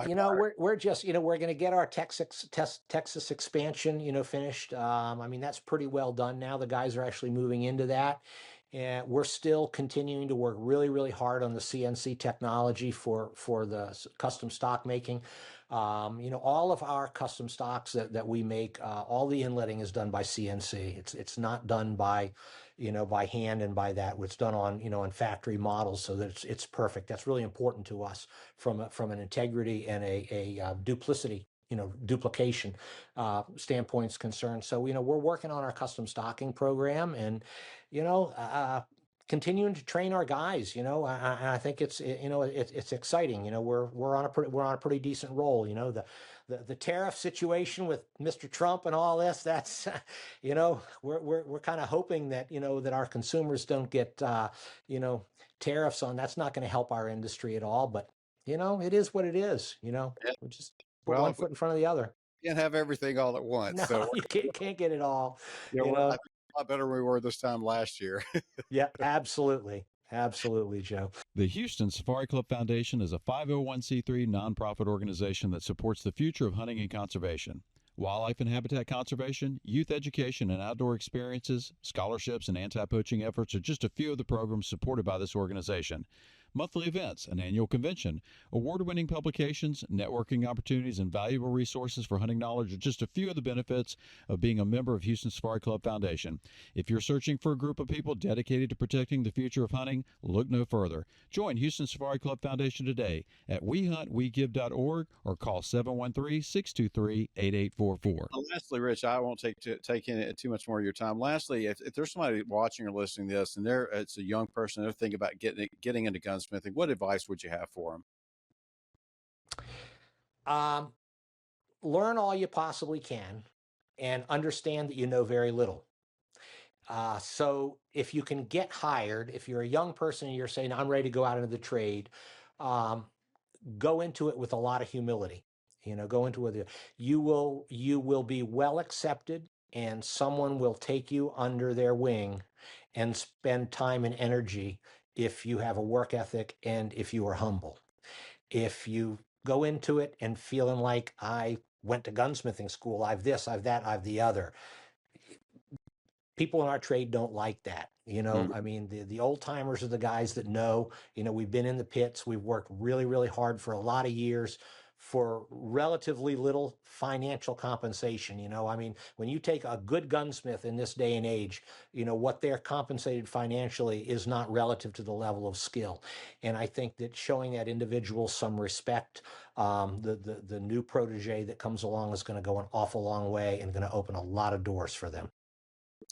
We're just, we're going to get our Texas expansion, finished. I mean, that's pretty well done now. The guys are actually moving into that. And we're still continuing to work really, really hard on the CNC technology for the custom stock making. All of our custom stocks that we make, all the inletting is done by CNC. It's not done by hand and by that. It's done on factory models, so that it's perfect. That's really important to us from an integrity and a duplicity, duplication standpoint's concerned. So, we're working on our custom stocking program, and, continuing to train our guys. I think it's exciting. We're on a pretty decent roll. The tariff situation with Mr. Trump and all this, that's, we're kind of hoping that, that our consumers don't get, tariffs on. That's not going to help our industry at all, but, it is what it is. Yeah. We just put Well, one foot in front of the other. can't have everything all at once. No, So you can't get it all. yeah, I think a lot better than we were this time last year. Yeah, absolutely. Absolutely, Joe. The Houston Safari Club Foundation is a 501c3 nonprofit organization that supports the future of hunting and conservation. Wildlife and habitat conservation, youth education and outdoor experiences, scholarships, and anti-poaching efforts are just a few of the programs supported by this organization. Monthly events, an annual convention, award-winning publications, networking opportunities, and valuable resources for hunting knowledge are just a few of the benefits of being a member of Houston Safari Club Foundation. If you're searching for a group of people dedicated to protecting the future of hunting, look no further. Join Houston Safari Club Foundation today at wehuntwegive.org or call 713-623-8844. Lastly, Rich, I won't take in too much more of your time. Lastly, if there's somebody watching or listening to this and it's a young person, they're thinking about getting into gunsmithing, what advice would you have for them? Learn all you possibly can and understand that you know very little. So if you can get hired, if you're a young person and you're saying, I'm ready to go out into the trade, go into it with a lot of humility. Go into it. You will be well accepted, and someone will take you under their wing and spend time and energy if you have a work ethic and if you are humble. If you go into it and feeling like, I went to gunsmithing school, I've this, I've that, I've the other, people in our trade don't like that. I mean, the old timers are the guys that know, we've been in the pits, we've worked really, really hard for a lot of years for relatively little financial compensation. I mean, when you take a good gunsmith in this day and age, what they're compensated financially is not relative to the level of skill. And I think that showing that individual some respect, the new protege that comes along is going to go an awful long way and going to open a lot of doors for them.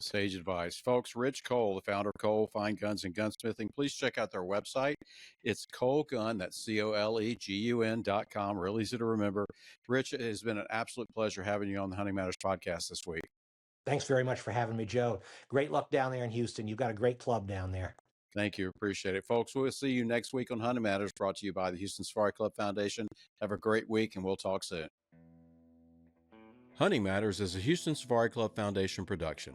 Sage advice. Folks, Rich Cole, the founder of Cole Fine Guns and Gunsmithing, please check out their website. It's Cole Gun, that's COLEGUN.com, real easy to remember. Rich, it has been an absolute pleasure having you on the Hunting Matters podcast this week. Thanks very much for having me, Joe. Great luck down there in Houston. You've got a great club down there. Thank you. Appreciate it. Folks, we'll see you next week on Hunting Matters, brought to you by the Houston Safari Club Foundation. Have a great week, and we'll talk soon. Hunting Matters is a Houston Safari Club Foundation production.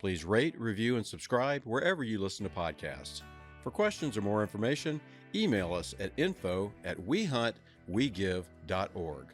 Please rate, review, and subscribe wherever you listen to podcasts. For questions or more information, email us at info@wehuntwegive.org.